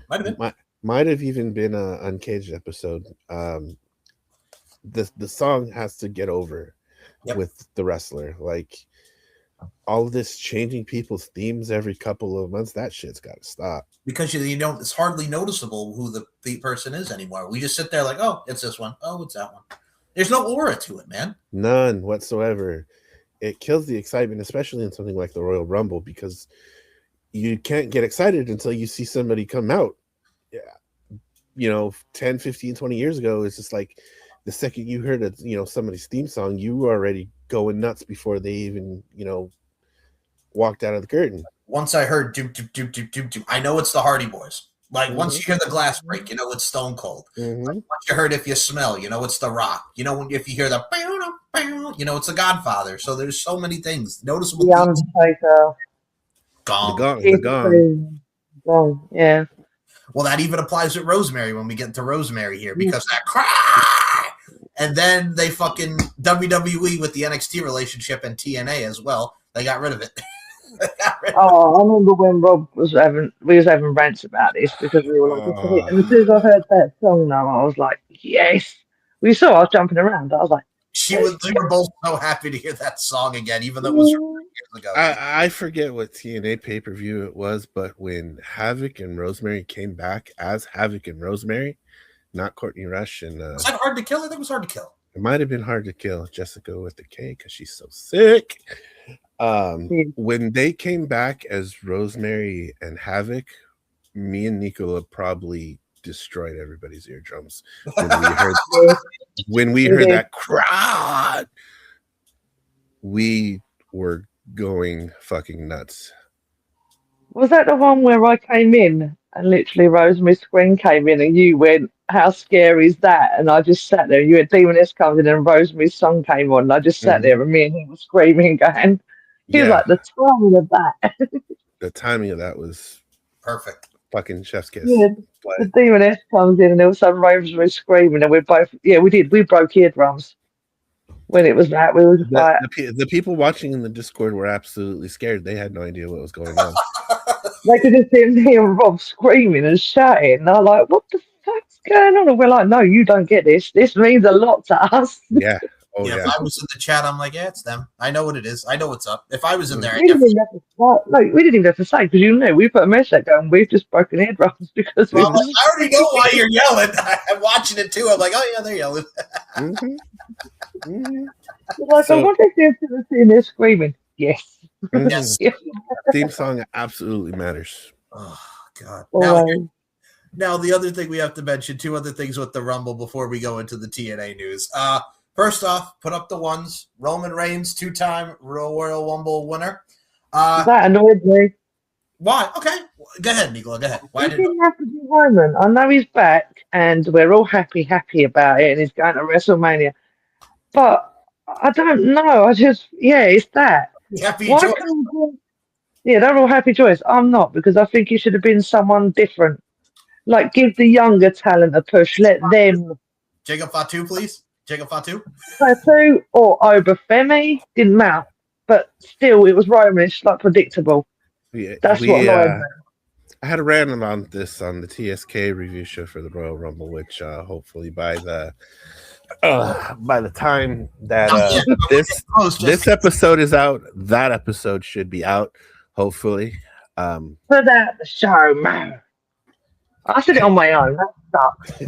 [SPEAKER 1] Might have been.
[SPEAKER 2] Might have even been a Uncaged episode. The song has to get over with the wrestler. Like all of this changing people's themes every couple of months, that shit's got to stop.
[SPEAKER 1] Because you don't, it's hardly noticeable who the person is anymore. We just sit there like, oh, it's this one. Oh, it's that one. There's no aura to it, man.
[SPEAKER 2] None whatsoever. It kills the excitement, especially in something like the Royal Rumble, because you can't get excited until you see somebody come out. Yeah. 10, 15, 20 years ago, it's just like the second you heard somebody's theme song, you were already going nuts before they even, walked out of the curtain.
[SPEAKER 1] Once I heard doop, doop, doop, doop, doop, doop, I know it's the Hardy Boys. Like once you hear the glass break, it's Stone Cold. Like, once you heard If You Smell, it's The Rock. If you hear the it's The Godfather. So there's so many things. Noticeable.
[SPEAKER 3] The Undertaker.
[SPEAKER 1] Gong.
[SPEAKER 2] The
[SPEAKER 3] gong. Yeah.
[SPEAKER 1] Well, that even applies with Rosemary when we get to Rosemary here, because that cry. And then they fucking WWE with the NXT relationship and TNA as well. They got rid of it.
[SPEAKER 3] I remember when Rob we was having rants about this because we were like, and as soon as I heard that song now, I was like, yes. We saw I was jumping around. I was like,
[SPEAKER 1] we were both so happy to hear that song again, even though it was years ago.
[SPEAKER 2] I forget what TNA pay-per-view it was, but when Havoc and Rosemary came back as Havoc and Rosemary, not Courtney Rush and
[SPEAKER 1] was that Hard to Kill? I think it was Hard to Kill.
[SPEAKER 2] It might have been Hard to Kill. Jessica with the K because she's so sick. When they came back as Rosemary and Havoc, me and Nicola probably destroyed everybody's eardrums when we heard that crowd. We were going fucking nuts.
[SPEAKER 3] Was that the one where I came in and literally Rosemary's screen came in and you went, how scary is that? And I just sat there. You had Demoness comes in and Rosemary's song came on. And I just sat there and me and he was screaming going. He was like, the timing of that.
[SPEAKER 2] The timing of that was
[SPEAKER 1] perfect.
[SPEAKER 2] Fucking chef's kiss.
[SPEAKER 3] Yeah, the Demoness comes in and all of a sudden Rosemary screaming and we're both, we did. We broke eardrums when it was that. We were just like.
[SPEAKER 2] The people watching in the Discord were absolutely scared. They had no idea what was going on.
[SPEAKER 3] They could just hear Rob screaming and shouting. And they're like, what the fuck's going on? And we're like, no, you don't get this. This means a lot to us.
[SPEAKER 2] Yeah.
[SPEAKER 1] If I was in the chat, I'm like, yeah, it's them. I know what it is. I know what's up. If I was in there,
[SPEAKER 3] we didn't even have to say because we put a message going. We've just broken eardrums because.
[SPEAKER 1] Well, I already know why you're yelling. I'm watching it too. I'm like, oh yeah, they're yelling.
[SPEAKER 3] Like, I wonder if they're sitting there screaming. Yes.
[SPEAKER 1] Yes.
[SPEAKER 2] Theme song absolutely matters.
[SPEAKER 1] Oh God.
[SPEAKER 3] Well,
[SPEAKER 1] Now the other thing we have to mention, two other things with the Rumble before we go into the TNA news. First off, put up the ones. Roman Reigns, 2-time Royal Rumble winner.
[SPEAKER 3] That annoyed me.
[SPEAKER 1] Why? Okay. Go ahead, Nicola. Go ahead. Why
[SPEAKER 3] didn't have to be Roman? I know he's back and we're all happy about it and he's going to WrestleMania. But I don't know. It's that.
[SPEAKER 1] Happy choice.
[SPEAKER 3] They're all happy choice. I'm not because I think he should have been someone different. Like, give the younger talent a push. Let them.
[SPEAKER 1] Jacob Fatu, please. Jacob Fatu
[SPEAKER 3] or Obafemi didn't matter, but still it was Romanish, like predictable.
[SPEAKER 2] Yeah,
[SPEAKER 3] that's what I
[SPEAKER 2] had a rant on this on the TSK review show for the Royal Rumble, which hopefully by the time that this episode is out, that episode should be out. Hopefully,
[SPEAKER 3] put out the show, man. I said it on my own. That sucks.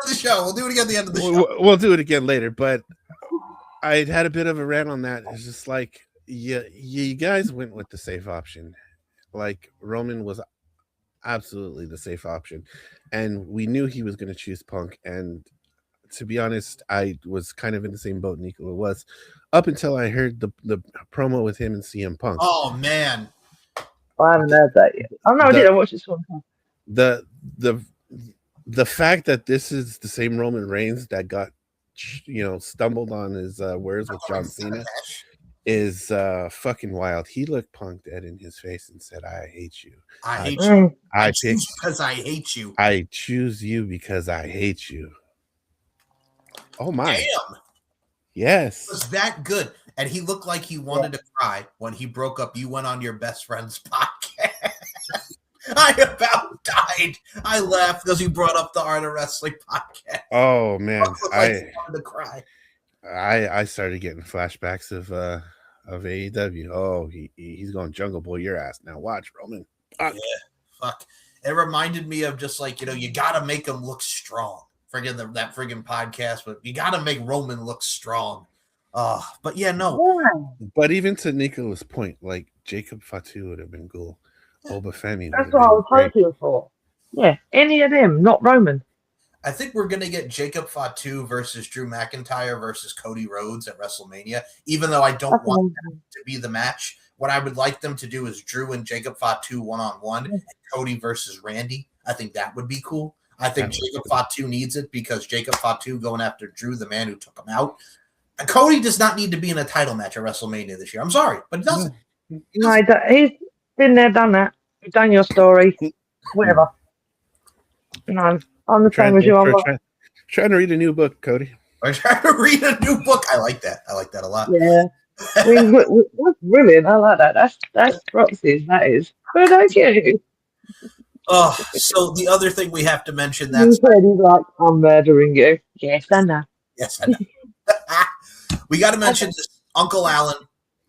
[SPEAKER 1] The show. We'll do it again at the end of the show.
[SPEAKER 2] We'll do it again later. But I had a bit of a rant on that. It's just like, you guys went with the safe option. Like Roman was absolutely the safe option, and we knew he was going to choose Punk. And to be honest, I was kind of in the same boat Nicola was, up until I heard the promo with him and CM Punk.
[SPEAKER 1] Oh man.
[SPEAKER 3] I haven't heard that yet. Oh no, I did. I watched this one.
[SPEAKER 2] The fact that this is the same Roman Reigns that got stumbled on his words with John Cena is fucking wild. He looked Punk dead in his face and said, "I hate you.
[SPEAKER 1] I hate you.
[SPEAKER 2] I choose
[SPEAKER 1] because I hate you.
[SPEAKER 2] I choose you because I hate you." Oh my!
[SPEAKER 1] Damn.
[SPEAKER 2] Yes.
[SPEAKER 1] It was that good. And he looked like he wanted to cry when he broke up. You went on your best friend's podcast. I about died. I laughed because you brought up the Art of Wrestling podcast.
[SPEAKER 2] Oh man,
[SPEAKER 1] I wanted to cry.
[SPEAKER 2] I started getting flashbacks of AEW. Oh, he's going Jungle Boy your ass now. Watch Roman.
[SPEAKER 1] Yeah, fuck. It reminded me of just like, you got to make him look strong. Friggin' that friggin' podcast, but you got to make Roman look strong. But yeah, no.
[SPEAKER 2] But even to Nico's point, like Jacob Fatu would have been cool. Obafemi.
[SPEAKER 3] That's what I was hoping for. Yeah, any of them, not Roman.
[SPEAKER 1] I think we're going to get Jacob Fatu versus Drew McIntyre versus Cody Rhodes at WrestleMania, even though I don't want that to be the match. What I would like them to do is Drew and Jacob Fatu one-on-one, and Cody versus Randy. I think that would be cool. I think Jacob Fatu needs it because Jacob Fatu going after Drew, the man who took him out. And Cody does not need to be in a title match at WrestleMania this year. I'm sorry, but he doesn't.
[SPEAKER 3] No, he's been there, done that. You've done your story. Whatever. No, I'm the same as you. I'm
[SPEAKER 2] trying to read a new book, Cody.
[SPEAKER 1] I'm trying to read a new book. I like that. I like that a lot.
[SPEAKER 3] Yeah. That's brilliant. I like that. That's Roxy's. That is. But thank you.
[SPEAKER 1] So the other thing we have to mention
[SPEAKER 3] He said he's like, I'm murdering you. Yes, I know.
[SPEAKER 1] Yes, I know. We got to mention this. Uncle Alan.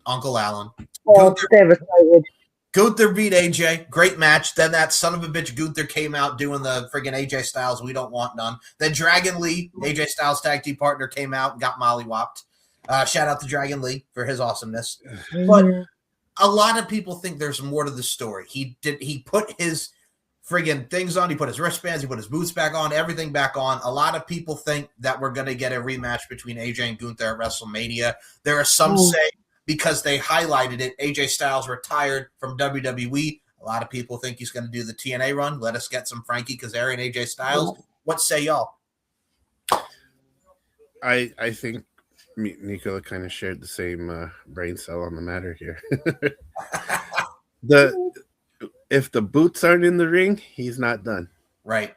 [SPEAKER 3] Oh, devastated.
[SPEAKER 1] Gunther beat AJ. Great match. Then that son of a bitch Gunther came out doing the friggin' AJ Styles. We don't want none. Then Dragon Lee, AJ Styles tag team partner, came out and got mollywopped. Shout out to Dragon Lee for his awesomeness. But a lot of people think there's more to the story. He put his friggin' things on. He put his wristbands. He put his boots back on. Everything back on. A lot of people think that we're going to get a rematch between AJ and Gunther at WrestleMania. There are some say because they highlighted it, AJ Styles retired from WWE. A lot of people think he's going to do the TNA run. Let us get some Frankie Kazarian, AJ Styles. What say y'all?
[SPEAKER 2] I think Nico kind of shared the same brain cell on the matter here. If the boots aren't in the ring, he's not done.
[SPEAKER 1] Right.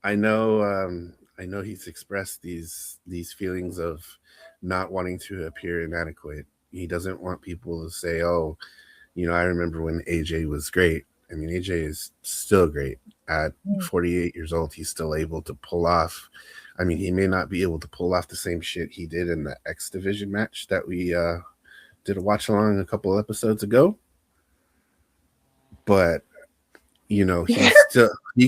[SPEAKER 2] I know he's expressed these feelings of not wanting to appear inadequate. He doesn't want people to say, "Oh, I remember when AJ was great." I mean, AJ is still great. At 48 years old, he's still able to pull off. I mean, he may not be able to pull off the same shit he did in the X Division match that we did a watch along a couple episodes ago. But he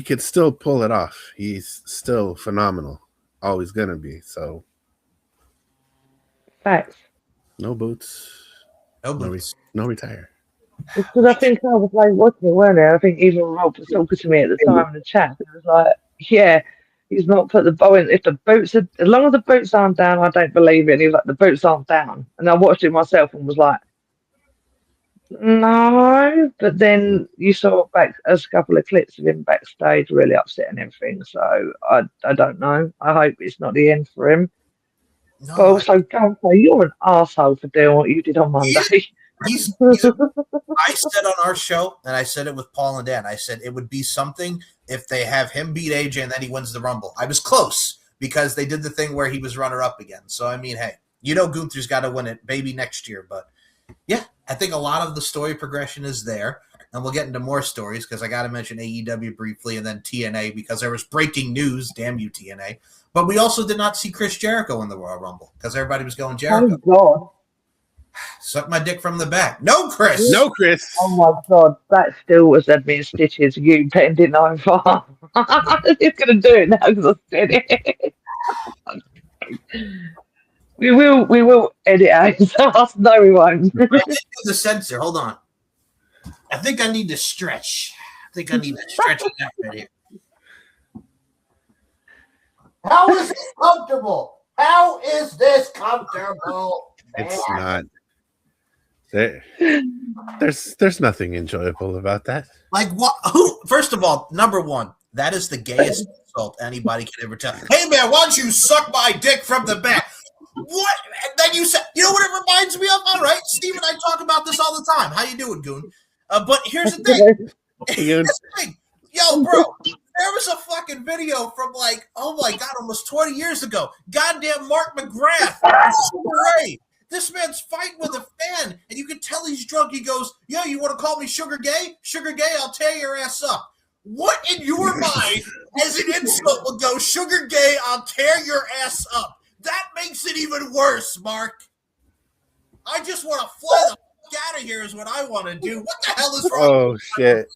[SPEAKER 2] could still pull it off. He's still phenomenal. Always gonna be. So
[SPEAKER 3] Facts.
[SPEAKER 2] no boots. No retire.
[SPEAKER 3] Because I think I was like watching it, weren't I? I think even Rob was talking to me at the time in the chat. It was like, yeah, he's not put the bow in. If the boots are, as long as the boots aren't down, I don't believe it. And he was like, the boots aren't down. And I watched it myself and was like, no. But then you saw back a couple of clips of him backstage, really upset and everything. So I don't know. I hope it's not the end for him.
[SPEAKER 1] No,
[SPEAKER 3] but also, Gunther, you're an arsehole for doing what you did on Monday.
[SPEAKER 1] I said on our show, and I said it with Paul and Dan, I said it would be something if they have him beat AJ and then he wins the Rumble. I was close because they did the thing where he was runner-up again. So, I mean, hey, Gunther's got to win it maybe next year. But, yeah, I think a lot of the story progression is there. And we'll get into more stories because I got to mention AEW briefly and then TNA because there was breaking news. Damn you, TNA. But we also did not see Chris Jericho in the Royal Rumble because everybody was going Jericho.
[SPEAKER 3] Oh, God.
[SPEAKER 1] Suck my dick from the back. No, Chris.
[SPEAKER 2] No, Chris.
[SPEAKER 3] Oh, my God. That still was admin stitches. You didn't know far. He's going to do it now because I said it. We will edit out. No, we won't.
[SPEAKER 1] The censor. Hold on. I think I need to stretch. That right here. How is this comfortable? How is this comfortable?
[SPEAKER 2] It's not. There's nothing enjoyable about that.
[SPEAKER 1] Like what? Who? First of all, number one, that is the gayest insult anybody can ever tell. Hey man, why don't you suck my dick from the back? What? And then you said, you know what it reminds me of? All right, Steve and I talk about this all the time. How you doing, Goon? But here's the thing. Yo, bro, there was a fucking video from like, oh my God, almost 20 years ago. Goddamn Mark McGrath. Ray. This man's fighting with a fan, and you can tell he's drunk. He goes, "Yeah, you want to call me Sugar Gay? Sugar Gay, I'll tear your ass up." What in your mind as an insult would go, "Sugar Gay, I'll tear your ass up"? That makes it even worse, Mark. I just want to fly the fuck out of here is what I want to do. What the hell is wrong?
[SPEAKER 2] Oh shit.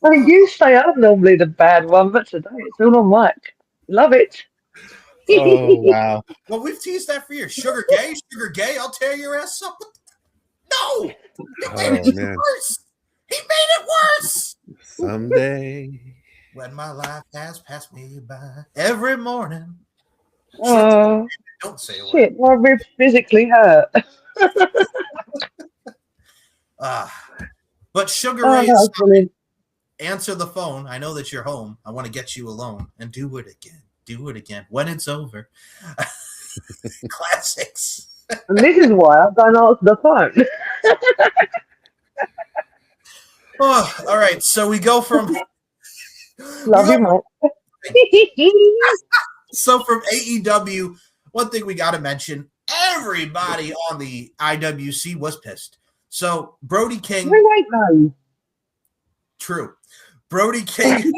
[SPEAKER 3] I mean, you say I'm normally the bad one, but today it's all on Mike. Love it.
[SPEAKER 2] Oh wow.
[SPEAKER 1] Well, we've teased that for years. Sugar Gay, I'll tear your ass up. No! He made it
[SPEAKER 2] Man.
[SPEAKER 1] worse. He made it worse.
[SPEAKER 2] Someday.
[SPEAKER 1] When my life has passed me by every morning.
[SPEAKER 3] Oh,
[SPEAKER 1] Don't say a word.
[SPEAKER 3] shit. My ribs physically hurt.
[SPEAKER 1] But Sugar
[SPEAKER 3] Oh,
[SPEAKER 1] Ray,
[SPEAKER 3] that was brilliant.
[SPEAKER 1] answer the phone. I know that you're home. I want to get you alone and do it again. Do it again when it's over. Classics.
[SPEAKER 3] And this is why I don't answer the phone.
[SPEAKER 1] Oh, all right. So we go from
[SPEAKER 3] Love you, mate.
[SPEAKER 1] So from AEW, one thing we got to mention: everybody on the IWC was pissed. So Brody King,
[SPEAKER 3] Who ain't know?
[SPEAKER 1] true. Brody King,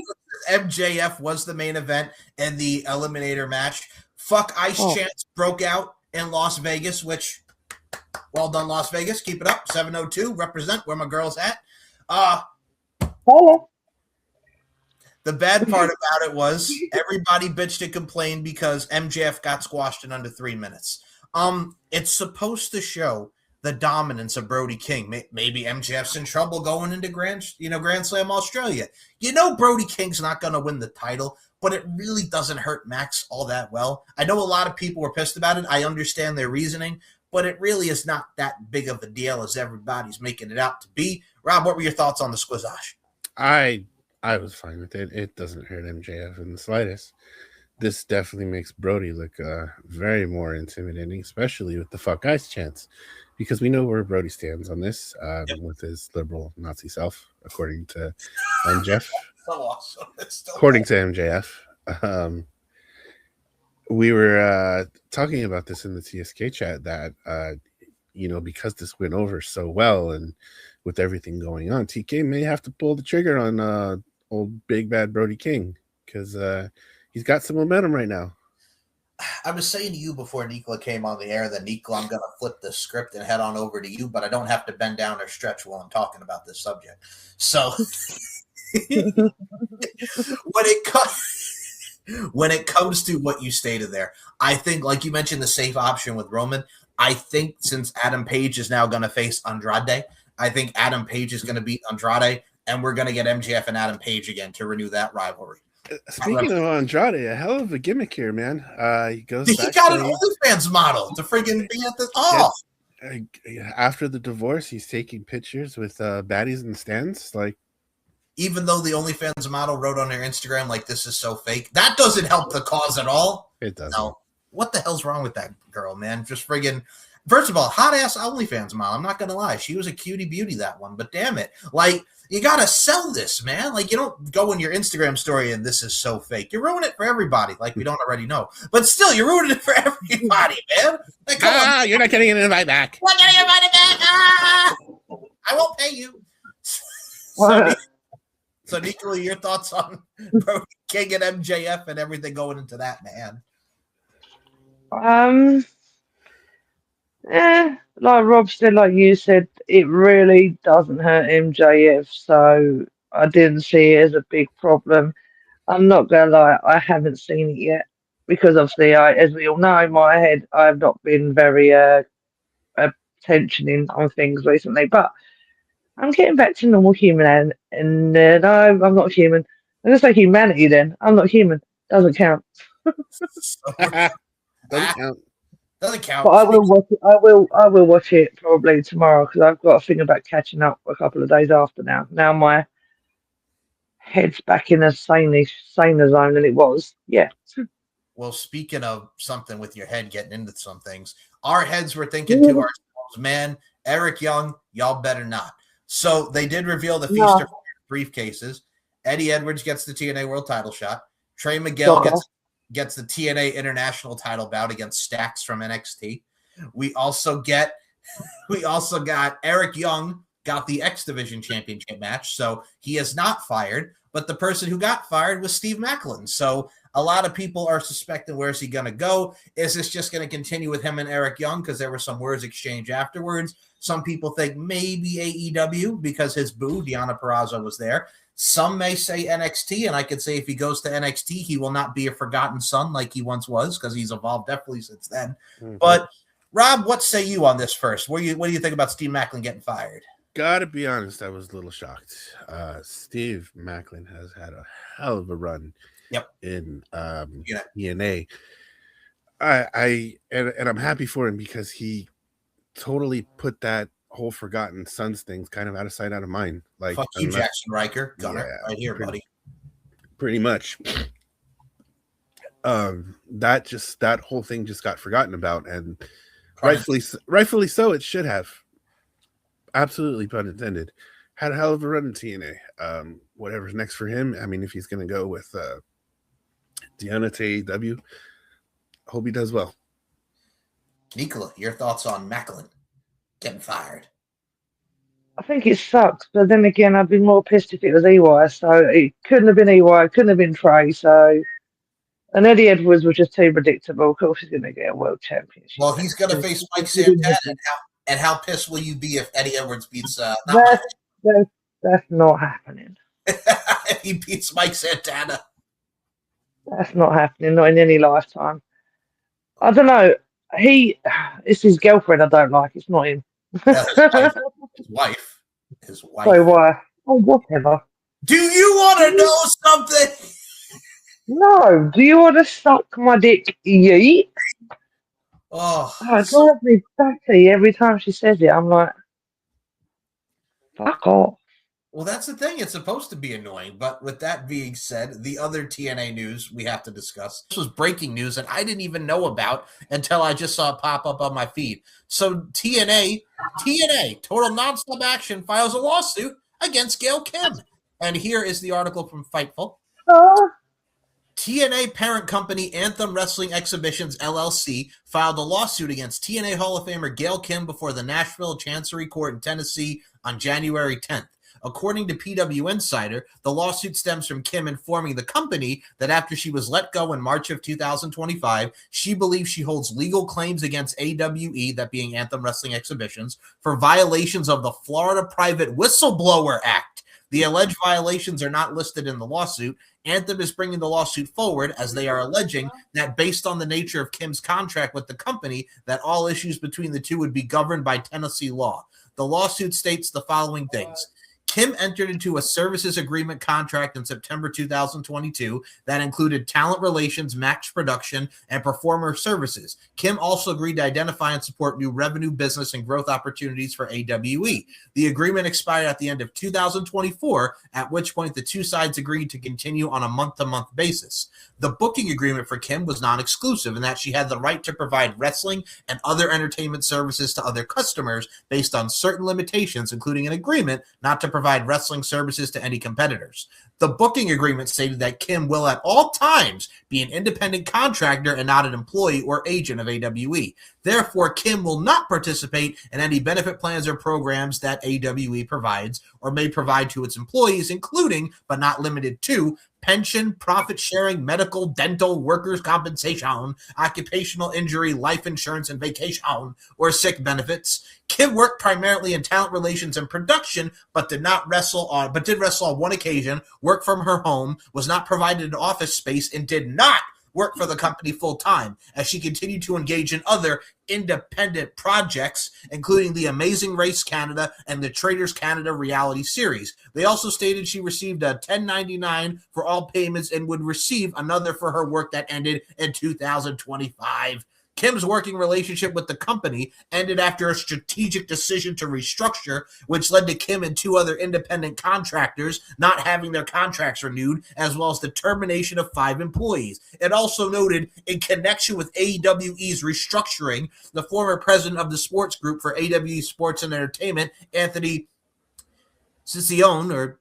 [SPEAKER 1] MJF was the main event and the eliminator match. Fuck Ice Chance broke out in Las Vegas, which, well done, Las Vegas. Keep it up. 702, represent where my girl's at.
[SPEAKER 3] Hello.
[SPEAKER 1] The bad part about it was everybody bitched and complained because MJF got squashed in under 3 minutes. It's supposed to show the dominance of Brody King. Maybe MJF's in trouble going into Grand Slam Australia. You know Brody King's not going to win the title, but it really doesn't hurt Max all that well. I know a lot of people were pissed about it. I understand their reasoning, but it really is not that big of a deal as everybody's making it out to be. Rob, what were your thoughts on the squizage?
[SPEAKER 2] I was fine with it. It doesn't hurt MJF in the slightest. This definitely makes Brody look very more intimidating, especially with the fuck Ice Chance, because we know where Brody stands on this with his liberal Nazi self, according to MJF.
[SPEAKER 1] So awesome.
[SPEAKER 2] According to MJF. We were talking about this in the TSK chat that, because this went over so well and with everything going on, TK may have to pull the trigger on old big bad Brody King because he's got some momentum right now.
[SPEAKER 1] I was saying to you before Nicola came on the air that Nicola, I'm going to flip the script and head on over to you, but I don't have to bend down or stretch while I'm talking about this subject. So when it comes to what you stated there, I think, like you mentioned, the safe option with Roman, I think since Adam Page is now going to face Andrade, I think Adam Page is going to beat Andrade, and we're going to get MJF and Adam Page again to renew that rivalry.
[SPEAKER 2] Speaking of Andrade, a hell of a gimmick here, man. He goes.
[SPEAKER 1] He got an OnlyFans model to friggin' be at the. Oh,
[SPEAKER 2] after the divorce, he's taking pictures with baddies in the stands. Like,
[SPEAKER 1] even though the OnlyFans model wrote on their Instagram like "this is so fake," that doesn't help the cause at all.
[SPEAKER 2] It doesn't.
[SPEAKER 1] No, what the hell's wrong with that girl, man? Just friggin'. First of all, hot ass OnlyFans model. I'm not gonna lie, she was a cutie beauty, that one. But damn it, like, you gotta sell this, man. Like, you don't go in your Instagram story and this is so fake. You ruin it for everybody, like we don't already know. But still, you're ruining it for everybody, man. Like, come on.
[SPEAKER 2] You're not getting an invite back.
[SPEAKER 1] I'm not getting invited back. I won't pay you. So, Nicola, your thoughts on Brody King and MJF and everything going into that, man?
[SPEAKER 3] Like Rob said, like you said, it really doesn't hurt MJF, so I didn't see it as a big problem. I'm not gonna lie, I haven't seen it yet because obviously, as we all know, in my head, I've not been very attentioning on things recently, but I'm getting back to normal human, and no, I'm not human. I'm gonna say humanity. Then I'm not human. Doesn't count.
[SPEAKER 2] Doesn't count.
[SPEAKER 1] Doesn't count.
[SPEAKER 3] But I will watch it. I will watch it probably tomorrow because I've got a thing about catching up a couple of days after now. Now my head's back in a saner zone than it was. Yeah.
[SPEAKER 1] Well, speaking of something with your head getting into some things, our heads were thinking to ourselves, man, Eric Young, y'all better not. So they did reveal the Feast of briefcases. Eddie Edwards gets the TNA World title shot. Trey Miguel gets the TNA International title bout against Stax from NXT. We also got Eric Young got the X Division Championship match, so he is not fired. But the person who got fired was Steve Macklin. So a lot of people are suspecting, where's he going to go? Is this just going to continue with him and Eric Young? Because there were some words exchanged afterwards. Some people think maybe AEW because his boo, Deonna Purrazzo, was there. Some may say NXT, and I could say if he goes to NXT, he will not be a forgotten son like he once was, because he's evolved definitely since then. Mm-hmm. But Rob, what say you on this first? What do you think about Steve Macklin getting fired?
[SPEAKER 2] Gotta be honest, I was a little shocked. Steve Macklin has had a hell of a run in TNA. And I'm happy for him because he totally put that whole forgotten sons things kind of out of sight, out of mind. Like,
[SPEAKER 1] fuck you, Jackson Riker. Gunner, right here, buddy. Pretty
[SPEAKER 2] much. That whole thing just got forgotten about, and rightfully so. It should have. Absolutely, pun intended. Had a hell of a run in TNA. Whatever's next for him. I mean, if he's going to go with Deonna to AEW, hope he does well.
[SPEAKER 1] Nicola, your thoughts on Macklin getting fired?
[SPEAKER 3] I think it sucks, but then again, I'd be more pissed if it was EY. So it couldn't have been EY, couldn't have been Trey. So, and Eddie Edwards was just too predictable. Of course, he's going to get a world championship.
[SPEAKER 1] Well, he's going to face Mike Santana. And how pissed will you be if Eddie Edwards beats?
[SPEAKER 3] That's not happening.
[SPEAKER 1] If he beats Mike Santana,
[SPEAKER 3] that's not happening. Not in any lifetime. I don't know. It's his girlfriend I don't like. It's not him.
[SPEAKER 1] His wife.
[SPEAKER 3] So why? Oh, whatever.
[SPEAKER 1] Do you want to know something?
[SPEAKER 3] No. Do you want to suck my dick, yeet?
[SPEAKER 1] Oh,
[SPEAKER 3] it drives me batty every time she says it. I'm like, fuck off.
[SPEAKER 1] Well, that's the thing. It's supposed to be annoying. But with that being said, the other TNA news we have to discuss. This was breaking news that I didn't even know about until I just saw it pop up on my feed. So TNA, Total Nonstop Action, files a lawsuit against Gail Kim. And here is the article from Fightful. TNA parent company Anthem Wrestling Exhibitions, LLC, filed a lawsuit against TNA Hall of Famer Gail Kim before the Nashville Chancery Court in Tennessee on January 10th. According to PW Insider, the lawsuit stems from Kim informing the company that after she was let go in March of 2025, she believes she holds legal claims against AWE, that being Anthem Wrestling Exhibitions, for violations of the Florida Private Whistleblower Act. The alleged violations are not listed in the lawsuit. Anthem is bringing the lawsuit forward as they are alleging that based on the nature of Kim's contract with the company, that all issues between the two would be governed by Tennessee law. The lawsuit states the following things. Kim entered into a services agreement contract in September 2022 that included talent relations, match production, and performer services. Kim also agreed to identify and support new revenue, business, and growth opportunities for AWE. The agreement expired at the end of 2024, at which point the two sides agreed to continue on a month-to-month basis. The booking agreement for Kim was non-exclusive in that she had the right to provide wrestling and other entertainment services to other customers based on certain limitations, including an agreement not to provide wrestling services to any competitors. The booking agreement stated that Kim will at all times be an independent contractor and not an employee or agent of AWE. Therefore, Kim will not participate in any benefit plans or programs that AWE provides or may provide to its employees, including, but not limited to, pension, profit sharing, medical, dental, workers' compensation, occupational injury, life insurance, and vacation or sick benefits. Kim worked primarily in talent relations and production, but did wrestle on one occasion, worked from her home, was not provided an office space, and did not work for the company full-time, as she continued to engage in other independent projects, including the Amazing Race Canada and the Traders Canada reality series. They also stated she received a 1099 for all payments and would receive another for her work that ended in 2025. Kim's working relationship with the company ended after a strategic decision to restructure, which led to Kim and two other independent contractors not having their contracts renewed, as well as the termination of 5 employees. It also noted, in connection with AEWE's restructuring, the former president of the sports group for AEW Sports and Entertainment, Anthony Ciccione,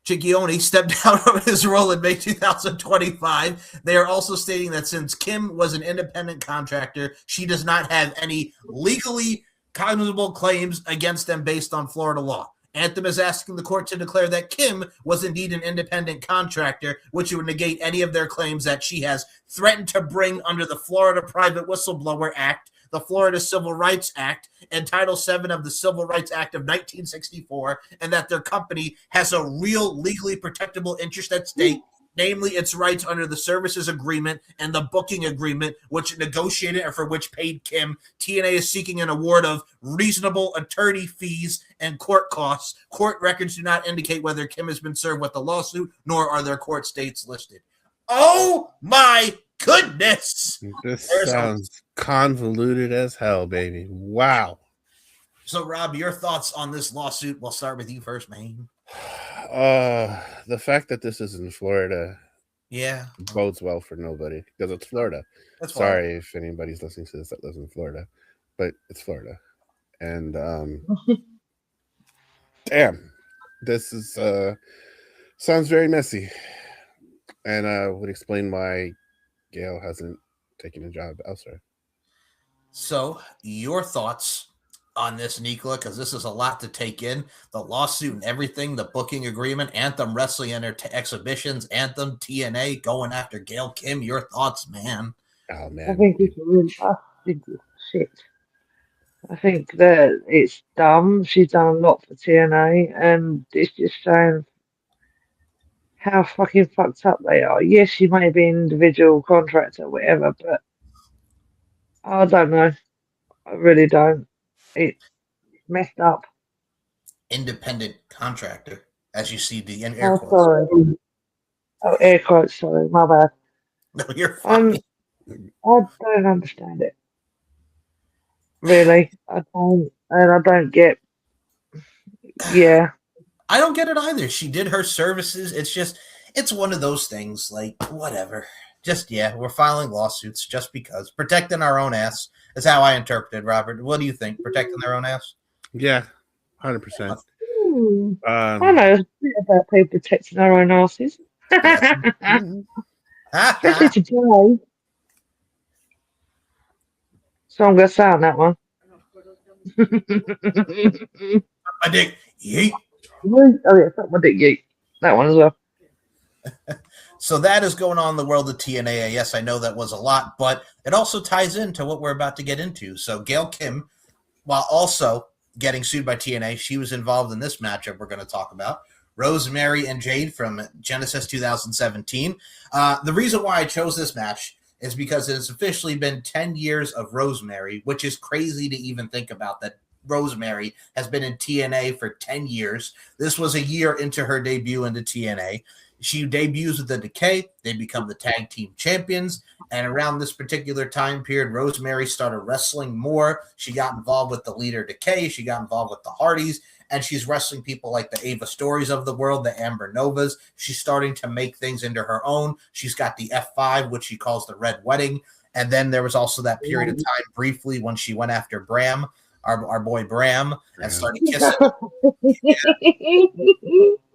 [SPEAKER 1] Ciccione stepped down from his role in May 2025. They are also stating that since Kim was an independent contractor, she does not have any legally cognizable claims against them based on Florida law. Anthem is asking the court to declare that Kim was indeed an independent contractor, which would negate any of their claims that she has threatened to bring under the Florida Private Whistleblower Act, the Florida Civil Rights Act, and Title VII of the Civil Rights Act of 1964, and that their company has a real legally protectable interest at stake, namely its rights under the services agreement and the booking agreement, which negotiated and for which paid Kim. TNA is seeking an award of reasonable attorney fees and court costs. Court records do not indicate whether Kim has been served with the lawsuit, nor are their court dates listed. Oh my goodness!
[SPEAKER 2] This sounds convoluted as hell, baby. Wow.
[SPEAKER 1] So, Rob, your thoughts on this lawsuit? We'll start with you first, man.
[SPEAKER 2] The fact that this is in Florida,
[SPEAKER 1] yeah,
[SPEAKER 2] bodes well for nobody because it's Florida.
[SPEAKER 1] That's
[SPEAKER 2] sorry if anybody's listening to this that lives in Florida, but it's Florida, and damn, this is sounds very messy, and would explain why Gail hasn't taken a job elsewhere.
[SPEAKER 1] So, your thoughts on this, Nicola, because this is a lot to take in. The lawsuit and everything, the booking agreement, Anthem Wrestling Exhibitions, Anthem, TNA, going after Gail Kim. Your thoughts, man?
[SPEAKER 2] Oh, man.
[SPEAKER 3] I think it's really shit. I think that it's dumb. She's done a lot for TNA, and it's just showing how fucking fucked up they are. Yes, she may be an individual contractor, whatever, but I don't know. I really don't. It's messed up.
[SPEAKER 1] Independent contractor, as you see the air quotes.
[SPEAKER 3] Sorry. Oh, air quotes, sorry, my bad.
[SPEAKER 1] No, you're fine.
[SPEAKER 3] I don't understand it. Really. I don't get, yeah.
[SPEAKER 1] I don't get it either. She did her services. It's one of those things, like, whatever. We're filing lawsuits just because. Protecting our own ass is how I interpreted, Robert. What do you think? Protecting their own ass?
[SPEAKER 2] Yeah, 100%.
[SPEAKER 3] I know a bit about people protecting their own asses. Especially today. So I'm going to say on that one.
[SPEAKER 1] My dick, yeet.
[SPEAKER 3] Oh, yeah, suck my dick, yeet. That one as well.
[SPEAKER 1] So that is going on in the world of TNA. Yes, I know that was a lot, but it also ties into what we're about to get into. So Gail Kim, while also getting sued by TNA, she was involved in this matchup we're going to talk about. Rosemary and Jade from Genesis 2017. The reason why I chose this match is because it has officially been 10 years of Rosemary, which is crazy to even think about, that Rosemary has been in TNA for 10 years. This was a year into her debut into TNA. She debuts with the Decay. They become the tag team champions. And around this particular time period, Rosemary started wrestling more. She got involved with the leader Decay. She got involved with the Hardys. And she's wrestling people like the Ava Stories of the world, the Amber Novas. She's starting to make things into her own. She's got the F5, which she calls the Red Wedding. And then there was also that period of time briefly when she went after Bram, our boy Bram, and started kissing.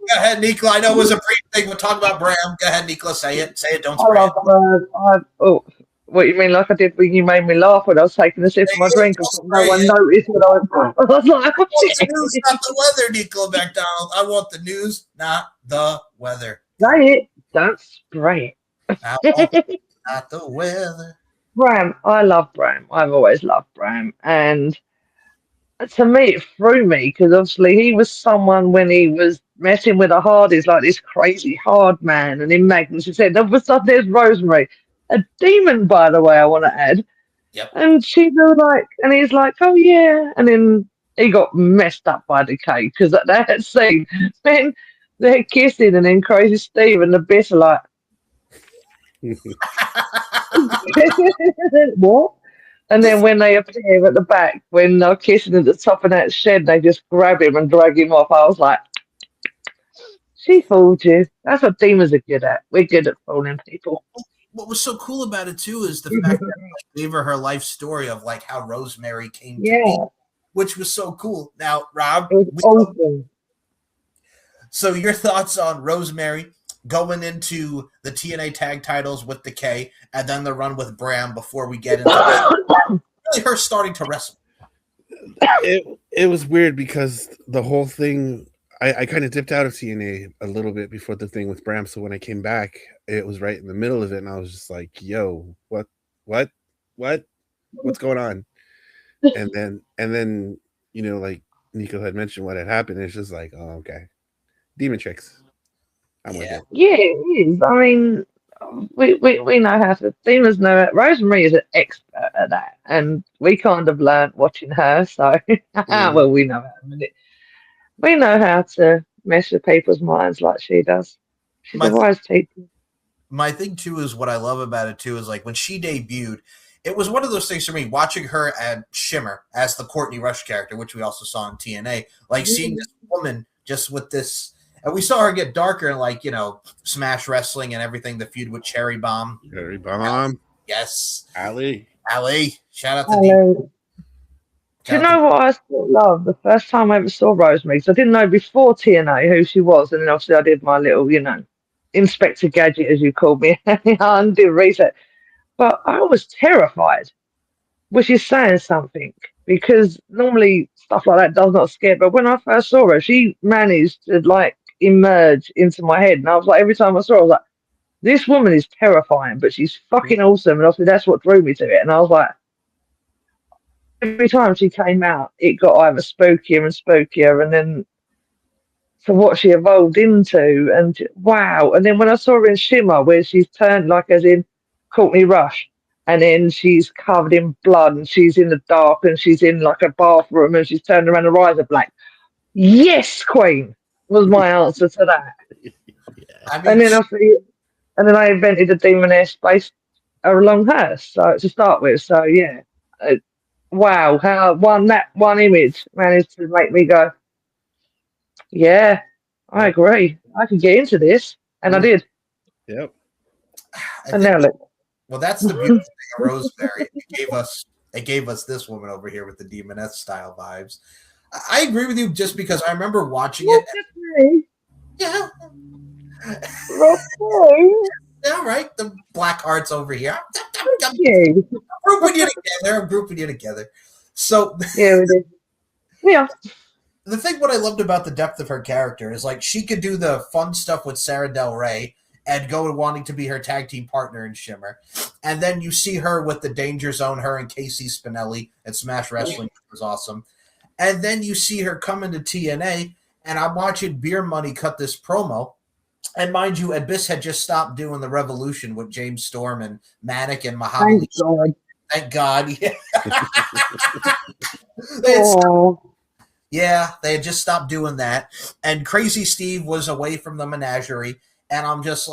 [SPEAKER 1] Go ahead, Nicola. I know it was a brief thing. We'll talk about Bram. Go ahead, Nicola. Say it. Say it. Don't spray it.
[SPEAKER 3] What you mean, like I did when you made me laugh when I was taking a sip of my drink and no one noticed what I was like,
[SPEAKER 1] I want the news, not the weather, Nicola McDonald. I want the news, not the weather.
[SPEAKER 3] Say it. Don't spray it.
[SPEAKER 1] I want it, not the weather.
[SPEAKER 3] Bram. I love Bram. I've always loved Bram. And to me, it threw me because obviously he was someone when he was messing with the Hardys, like this crazy hard man. And in Magnus, he said, all of a sudden there's Rosemary, a demon, by the way, I want to add.
[SPEAKER 1] Yep.
[SPEAKER 3] And she's like, and he's like, oh yeah. And then he got messed up by Decay because at that scene, then they're kissing, and then Crazy Steve and the Abyss are like, what? And then when they appear at the back, when they're kissing at the top of that shed, they just grab him and drag him off. I was like, she fooled you. That's what demons are good at. We're good at fooling people.
[SPEAKER 1] What was so cool about it, too, is the fact that they gave her life story of, like, how Rosemary came to be, which was so cool. Now, Rob,
[SPEAKER 3] it was awesome.
[SPEAKER 1] So your thoughts on Rosemary going into the TNA tag titles with Decay and then the run with Bram before we get into really her starting to wrestle?
[SPEAKER 2] It was weird because the whole thing, I kind of dipped out of TNA a little bit before the thing with Bram. So when I came back, it was right in the middle of it, and I was just like, "Yo, what's going on?" And then like Nico had mentioned what had happened. It's just like, oh, okay, Demon Tricks. I'm with it.
[SPEAKER 3] Yeah, it is. I mean, we know how to. Demons know it. Rosemary is an expert at that, and we kind of learned watching her. So, well, we know how to. We know how to mess with people's minds like she does. She's a wise teacher.
[SPEAKER 1] My thing too is what I love about it too is like when she debuted, it was one of those things for me watching her at Shimmer as the Courtney Rush character, which we also saw in TNA, like seeing this woman just with this, and we saw her get darker and like, Smash Wrestling and everything, the feud with Cherry Bomb.
[SPEAKER 2] Cherry Bomb.
[SPEAKER 1] Yes.
[SPEAKER 2] Ali.
[SPEAKER 1] Shout out to Dean.
[SPEAKER 3] Do you know what I still love? The first time I ever saw Rosemary, so I didn't know before TNA who she was, and then obviously I did my little, Inspector Gadget, as you called me, and did research. But I was terrified, which is saying something, because normally stuff like that does not scare. But when I first saw her, she managed to emerge into my head, and I was like, every time I saw her, I was like, this woman is terrifying, but she's fucking awesome, and obviously that's what drew me to it. And I was like, every time she came out, it got either spookier and spookier, and then to what she evolved into, and wow. And then when I saw her in Shimmer, where she's turned as in Courtney Rush, and then she's covered in blood, and she's in the dark, and she's in a bathroom, and she's turned around the riser black. Yes, Queen was my answer to that. And then I invented a demoness based along her, so to start with. So yeah. Wow, how that one image managed to make me go, yeah, I agree. I can get into this. And I did.
[SPEAKER 2] Yep.
[SPEAKER 3] And now look.
[SPEAKER 1] Well, that's the beautiful thing of Rosemary. It gave us this woman over here with the Demoness style vibes. I agree with you just because I remember watching it. Yeah.
[SPEAKER 3] Okay.
[SPEAKER 1] Yeah, right. The black hearts over here.
[SPEAKER 3] Yeah.
[SPEAKER 1] I'm grouping you together. So
[SPEAKER 3] yeah, we did. Yeah.
[SPEAKER 1] The thing what I loved about the depth of her character is she could do the fun stuff with Sarah Del Rey and go wanting to be her tag team partner in Shimmer. And then you see her with the Danger Zone, her and Casey Spinelli at Smash Wrestling, which was awesome. And then you see her come into TNA, and I'm watching Beer Money cut this promo. And mind you, Abyss had just stopped doing the Revolution with James Storm and Manic and Muhammad. Thank God. Yeah. They had just stopped doing that. And Crazy Steve was away from the menagerie. And I'm just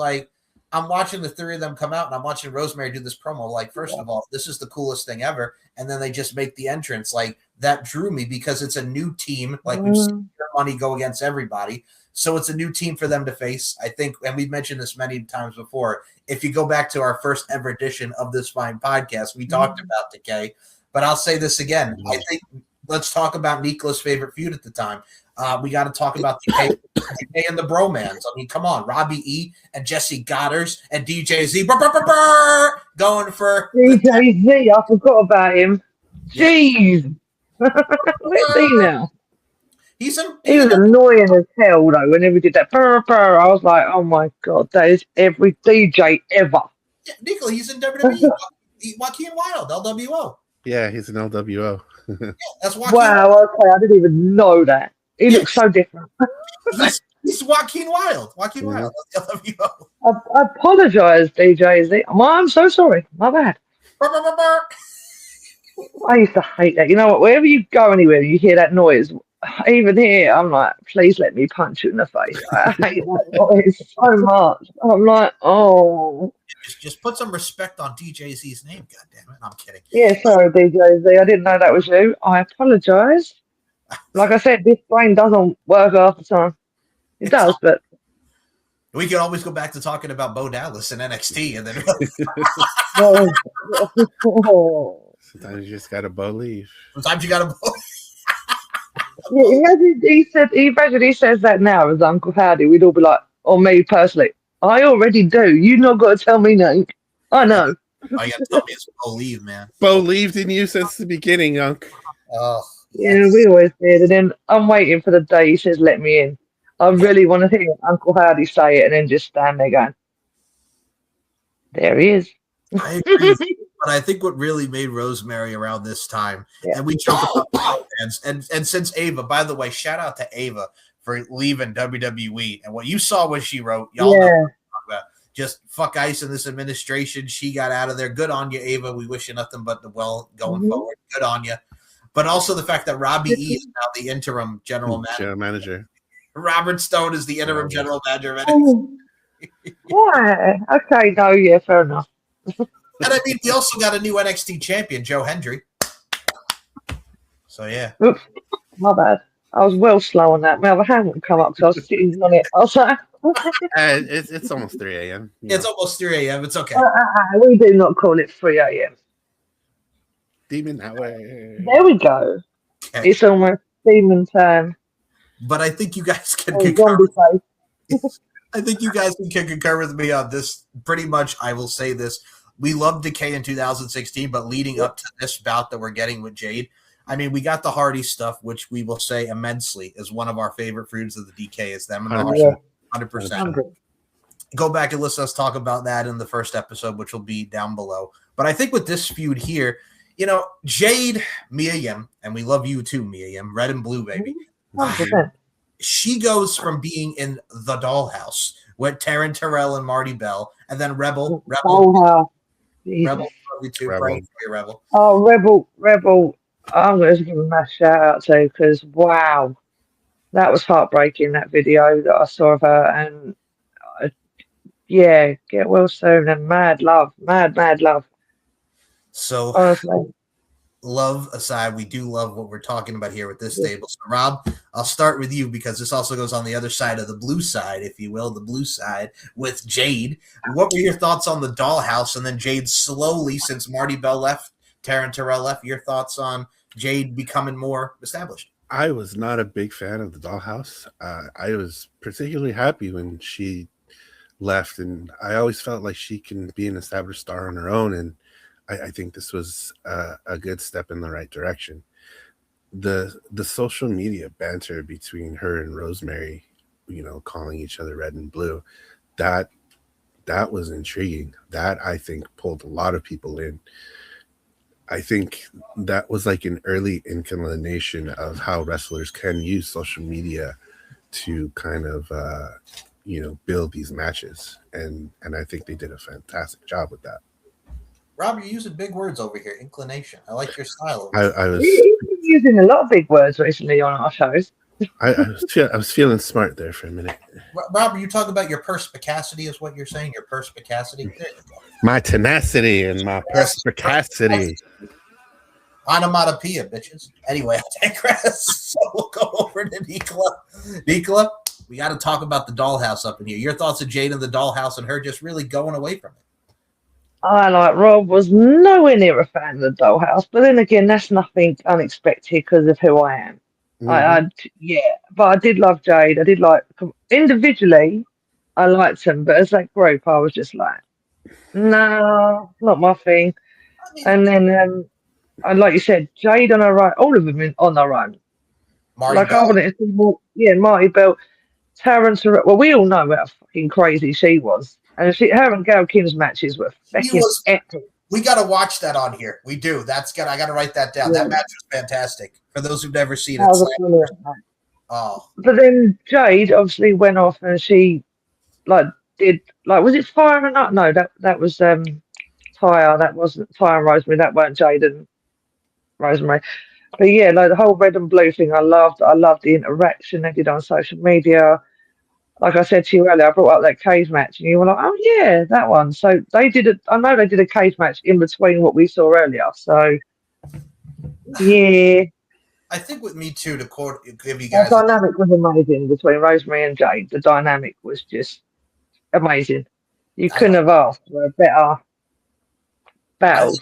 [SPEAKER 1] I'm watching the three of them come out, and I'm watching Rosemary do this promo. First of all, this is the coolest thing ever. And then they just make the entrance. That drew me because it's a new team. We've seen Money go against everybody. So it's a new team for them to face. I think, and we've mentioned this many times before, if you go back to our first ever edition of this fine podcast, we talked about Decay. But I'll say this again. I think let's talk about Nikola's favorite feud at the time. We got to talk about Decay and the bromans. I mean, come on. Robbie E. and Jesse Godders and DJ Z. Going for
[SPEAKER 3] DJ Z. I forgot about him. Jeez. Where's he now? He was annoying as hell though. Whenever he did that, I was like, "Oh my god, that is every DJ ever."
[SPEAKER 1] Yeah, Nicola, he's in WWE. Joaquin Wild, LWO.
[SPEAKER 2] Yeah, he's an LWO.
[SPEAKER 1] Yeah, that's Joaquin.
[SPEAKER 3] Wow, okay, I didn't even know that. He looks so different.
[SPEAKER 1] He's Joaquin Wild. Joaquin Wild, LWO.
[SPEAKER 3] I apologize, DJ Z. I'm so sorry. My bad. I used to hate that. You know what? Wherever you go anywhere, you hear that noise. Even here, I'm like, please let me punch you in the face. I hate that noise so much. I'm like, oh.
[SPEAKER 1] Just put some respect on DJ Z's name, goddammit. I'm kidding.
[SPEAKER 3] Yeah, sorry, DJ Z. I didn't know that was you. I apologize. Like I said, this brain doesn't work half the time. It does, but.
[SPEAKER 1] We can always go back to talking about Bo Dallas and NXT, and then.
[SPEAKER 2] Sometimes you just gotta believe.
[SPEAKER 1] Sometimes you gotta believe.
[SPEAKER 3] Yeah, imagine he says that now as Uncle Howdy, we'd all be like, or me personally, I already do. You not got to tell me nothing. I know.
[SPEAKER 1] All you gotta tell me is believe, man.
[SPEAKER 2] Believed in you since the beginning, Unc.
[SPEAKER 1] Oh,
[SPEAKER 3] Yeah, we always did. And then I'm waiting for the day he says, let me in. I really want to hear Uncle Howdy say it and then just stand there going, there he is.
[SPEAKER 1] I agree with you. But I think what really made Rosemary around this time,
[SPEAKER 3] Yeah.
[SPEAKER 1] and we joke about the fans, and since Ava, by the way, shout out to Ava for leaving WWE. And what you saw what she wrote, y'all know what I'm talking about. Just fuck ice in this administration. She got out of there. Good on you, Ava. We wish you nothing but the well going forward. Good on you. But also the fact that Robbie E is now the interim general manager. Robert Stone is the interim general manager of NXT.
[SPEAKER 3] Why? Okay, no, yeah, fair enough.
[SPEAKER 1] And I mean, we also got a new NXT champion, Joe Hendry. So yeah.
[SPEAKER 3] Oops, my bad. I was well slow on that. My other hand wouldn't come up because I was sitting on it. I was like,
[SPEAKER 2] It's almost 3 a.m.
[SPEAKER 1] It's almost 3 a.m. It's okay.
[SPEAKER 3] we do not call it 3 a.m.
[SPEAKER 2] Demon hour.
[SPEAKER 3] There we go.
[SPEAKER 1] Okay.
[SPEAKER 3] It's almost demon time.
[SPEAKER 1] But I think you guys can
[SPEAKER 3] Oh,
[SPEAKER 1] concur.
[SPEAKER 3] zombie face.
[SPEAKER 1] I think you guys can concur with me on this. Pretty much, I will say this. We loved Decay in 2016, but leading up to this bout that we're getting with Jade, I mean, we got the Hardy stuff, which we will say immensely is one of our favorite feuds of the DK. Is them and the
[SPEAKER 2] 100%.
[SPEAKER 1] Hardy, 100%. Go back and listen to us talk about that in the first episode, which will be down below. But I think with this feud here, you know, Jade, Mia Yim, and we love you too, Mia Yim, red and blue, baby.
[SPEAKER 3] 100%.
[SPEAKER 1] She goes from being in the Dollhouse with Taryn Terrell and Marty Bell, and then Rebel.
[SPEAKER 3] Oh, wow.
[SPEAKER 1] Rebel, love you too,
[SPEAKER 2] Rebel.
[SPEAKER 1] praying for you, Rebel.
[SPEAKER 3] Oh, Rebel. I'm going to give him a shout out to because, wow, that was heartbreaking, that video that I saw of her. And yeah, get well soon and mad love.
[SPEAKER 1] So,
[SPEAKER 3] Honestly.
[SPEAKER 1] love aside, we do love what we're talking about here with this stable. So, Rob, I'll start with you because this also goes on the other side of the blue side, if you will, the blue side with Jade. What were your thoughts on the Dollhouse and then Jade slowly, since Marty Bell left, Taryn Terrell left, your thoughts on Jade becoming more established?
[SPEAKER 2] I was not a big fan of the Dollhouse. I was particularly happy when she left, and I always felt like she can be an established star on her own, and I think this was a good step in the right direction. The social media banter between her and Rosemary, you know, calling each other red and blue, that was intriguing. That, I think, pulled a lot of people in. I think that was like an early inclination of how wrestlers can use social media to kind of build these matches, and I think they did a fantastic job with that.
[SPEAKER 1] Rob, you're using big words over here. Inclination. I like your style.
[SPEAKER 2] I was
[SPEAKER 3] You've been using a lot of big words recently on our shows.
[SPEAKER 2] I was feeling smart there for a minute.
[SPEAKER 1] Rob, are you talking about your perspicacity is what you're saying? Your perspicacity? There you go.
[SPEAKER 2] My tenacity and my perspicacity.
[SPEAKER 1] Onomatopoeia, bitches. Anyway, I digress. So we'll go over to Nicola. Nicola, we got to talk about the Dollhouse up in here. Your thoughts of Jade and the Dollhouse and her just really going away from it.
[SPEAKER 3] I, like Rob, was nowhere near a fan of the Dollhouse, but then again, that's nothing unexpected because of who I am. But I did love Jade. I did like individually, I liked them, but as that group, I was just like, no, not my thing. And then, and like you said, Jade on her own, all of them on their own.
[SPEAKER 1] Marty Bell.
[SPEAKER 3] I wanted to see more. Yeah, Marty Bell, Terrence. Well, we all know how fucking crazy she was. And her and Gail Kim's matches were fucking epic.
[SPEAKER 1] We got to watch that on here. We do. I got to write that down. Yeah. That match was fantastic. For those who've never seen it.
[SPEAKER 3] Was a brilliant match.
[SPEAKER 1] Oh.
[SPEAKER 3] But then Jade obviously went off and she did was it Fire and Up? No, that was Tyre. That wasn't Tyre and Rosemary. That weren't Jade and Rosemary. But yeah, the whole red and blue thing I loved. I loved the interaction they did on social media. Like I said to you earlier, I brought up that cage match, and you were like, "Oh yeah, that one." So they did I know they did a cage match in between what we saw earlier. So yeah,
[SPEAKER 1] I think with me too. To give you guys,
[SPEAKER 3] the dynamic was amazing between Rosemary and Jade. The dynamic was just amazing. You couldn't have asked for a better battle.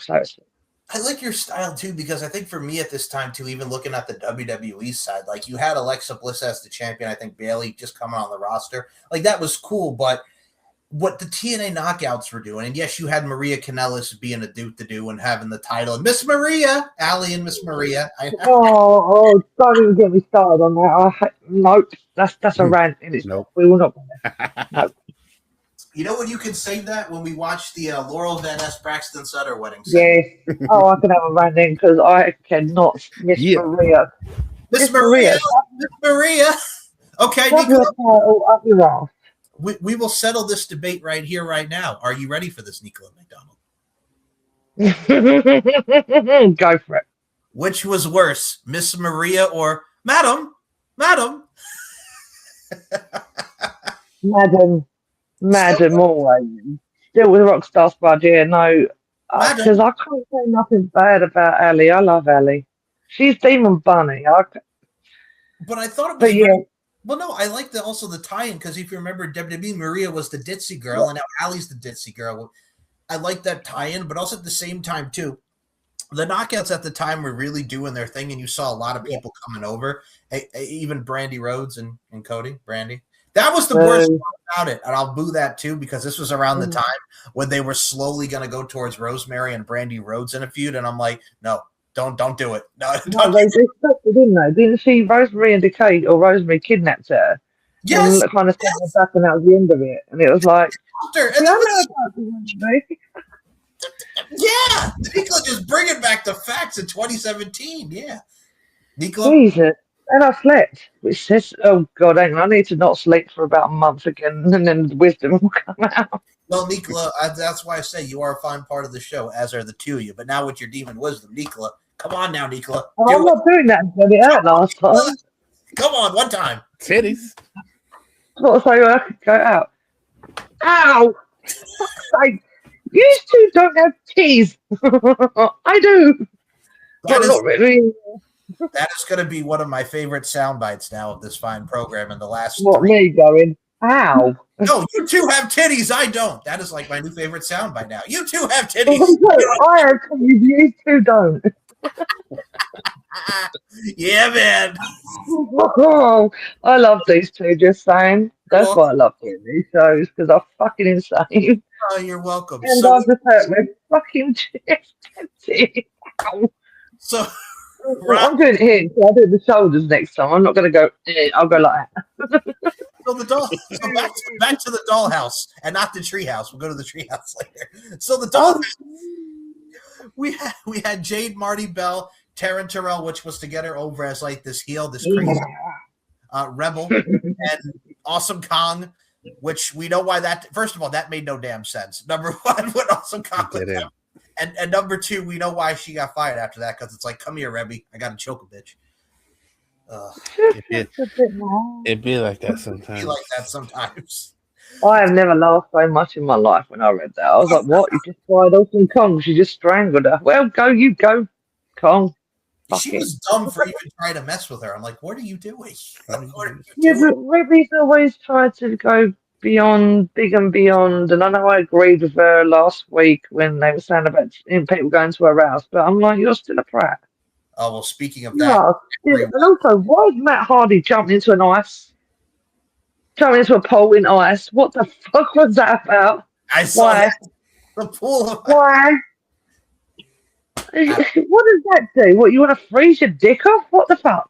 [SPEAKER 1] I like your style too, because I think for me at this time too, even looking at the WWE side, like you had Alexa Bliss as the champion. I think Bayley just coming on the roster, like that was cool. But what the TNA knockouts were doing, and yes, you had Maria Kanellis being a dude to do and having the title, and Miss Maria, Allie and Miss Maria.
[SPEAKER 3] Don't even get me started on that. Nope, that's a rant in itself.
[SPEAKER 2] Nope.
[SPEAKER 3] We will not. No.
[SPEAKER 1] You know when you can save that when we watch the Laurel Van Ness Braxton Sutter wedding.
[SPEAKER 3] Yes. I can have a rant in because I cannot Miss Maria.
[SPEAKER 1] Miss Maria. Miss Maria. Okay, Nicola.
[SPEAKER 3] Up your ass.
[SPEAKER 1] We will settle this debate right here, right now. Are you ready for this, Nicola McDonald?
[SPEAKER 3] Go for it.
[SPEAKER 1] Which was worse, Miss Maria or Madam? Madam,
[SPEAKER 3] always. Still with Rockstar Spud, yeah, no. Because I can't say nothing bad about Ali. I love Ali. She's Demon Bunny.
[SPEAKER 1] But I thought it was
[SPEAKER 3] yeah.
[SPEAKER 1] Well, no, I like also the tie-in, because if you remember, WWE Maria was the ditzy girl, and now Allie's the ditzy girl. I like that tie-in, but also at the same time, too, the knockouts at the time were really doing their thing, and you saw a lot of people coming over, even Brandy Rhodes and Cody, Brandy. That was the worst part about it, and I'll boo that, too, because this was around the time when they were slowly going to go towards Rosemary and Brandy Rhodes in a feud, and I'm like, no. Don't do it. No,
[SPEAKER 3] they respected, didn't they? Didn't she, Rosemary and Decay, or Rosemary kidnapped her?
[SPEAKER 1] Yes.
[SPEAKER 3] And kind of sent her back, and that was the end of it. And it was like,
[SPEAKER 1] yeah, Nicola just bringing back the facts in 2017. Yeah, Nicola.
[SPEAKER 3] Jesus. And I slept, which says, oh God, hang on, I need to not sleep for about a month again, and then the wisdom will come out.
[SPEAKER 1] Well, Nicola, that's why I say you are a fine part of the show, as are the two of you. But now with your demon wisdom, Nicola, come on now, Nicola.
[SPEAKER 3] I'm not doing that until it hurt last time.
[SPEAKER 1] Come on, one time.
[SPEAKER 2] Titties.
[SPEAKER 3] What, so I could go out? Ow! Like, you two don't have teeth. I do.
[SPEAKER 1] That
[SPEAKER 3] not really.
[SPEAKER 1] That is going to be one of my favorite sound bites now of this fine program in the last
[SPEAKER 3] What, me going, ow?
[SPEAKER 1] No, you two have titties. I don't. That is like my new favorite sound by now. You two have titties.
[SPEAKER 3] I have titties. You two don't.
[SPEAKER 1] Yeah, man.
[SPEAKER 3] Oh, I love these two, just saying. That's why I love doing these shows, because I'm fucking insane.
[SPEAKER 1] Oh, you're welcome.
[SPEAKER 3] And I just hurt my fucking chest.
[SPEAKER 1] So,
[SPEAKER 3] I'm doing it here, so I'll do the shoulders next time. I'm not going to go, I'll go like that.
[SPEAKER 1] So back to the dollhouse, and not the treehouse. We'll go to the treehouse later. So the dollhouse, we had Jade, Marty Bell, Taryn Terrell, which was to get her over as like this heel, this crazy rebel, and Awesome Kong, which we know why that. First of all, that made no damn sense. Number one, when Awesome Kong was out. And number two, we know why she got fired after that, because it's like, come here, Rebby, I got to choke a bitch.
[SPEAKER 2] It'd be like that sometimes.
[SPEAKER 3] I have never laughed so much in my life when I read that. I was like, what? You just fired Awesome Kong? She just strangled her. Well, you go, Kong.
[SPEAKER 1] She was dumb for even trying to mess with her. I'm like, what are you doing?
[SPEAKER 3] But Rebby's always tried to go beyond, big and beyond. And I know I agreed with her last week when they were saying about people going to her house, but I'm like, you're still a prat.
[SPEAKER 1] Oh, well, speaking of that.
[SPEAKER 3] And also, why is Matt Hardy jumping into a pool in ice? What the fuck was that about?
[SPEAKER 1] I saw that. The pool of
[SPEAKER 3] Why? What does that do? What, you want to freeze your dick off? What the fuck?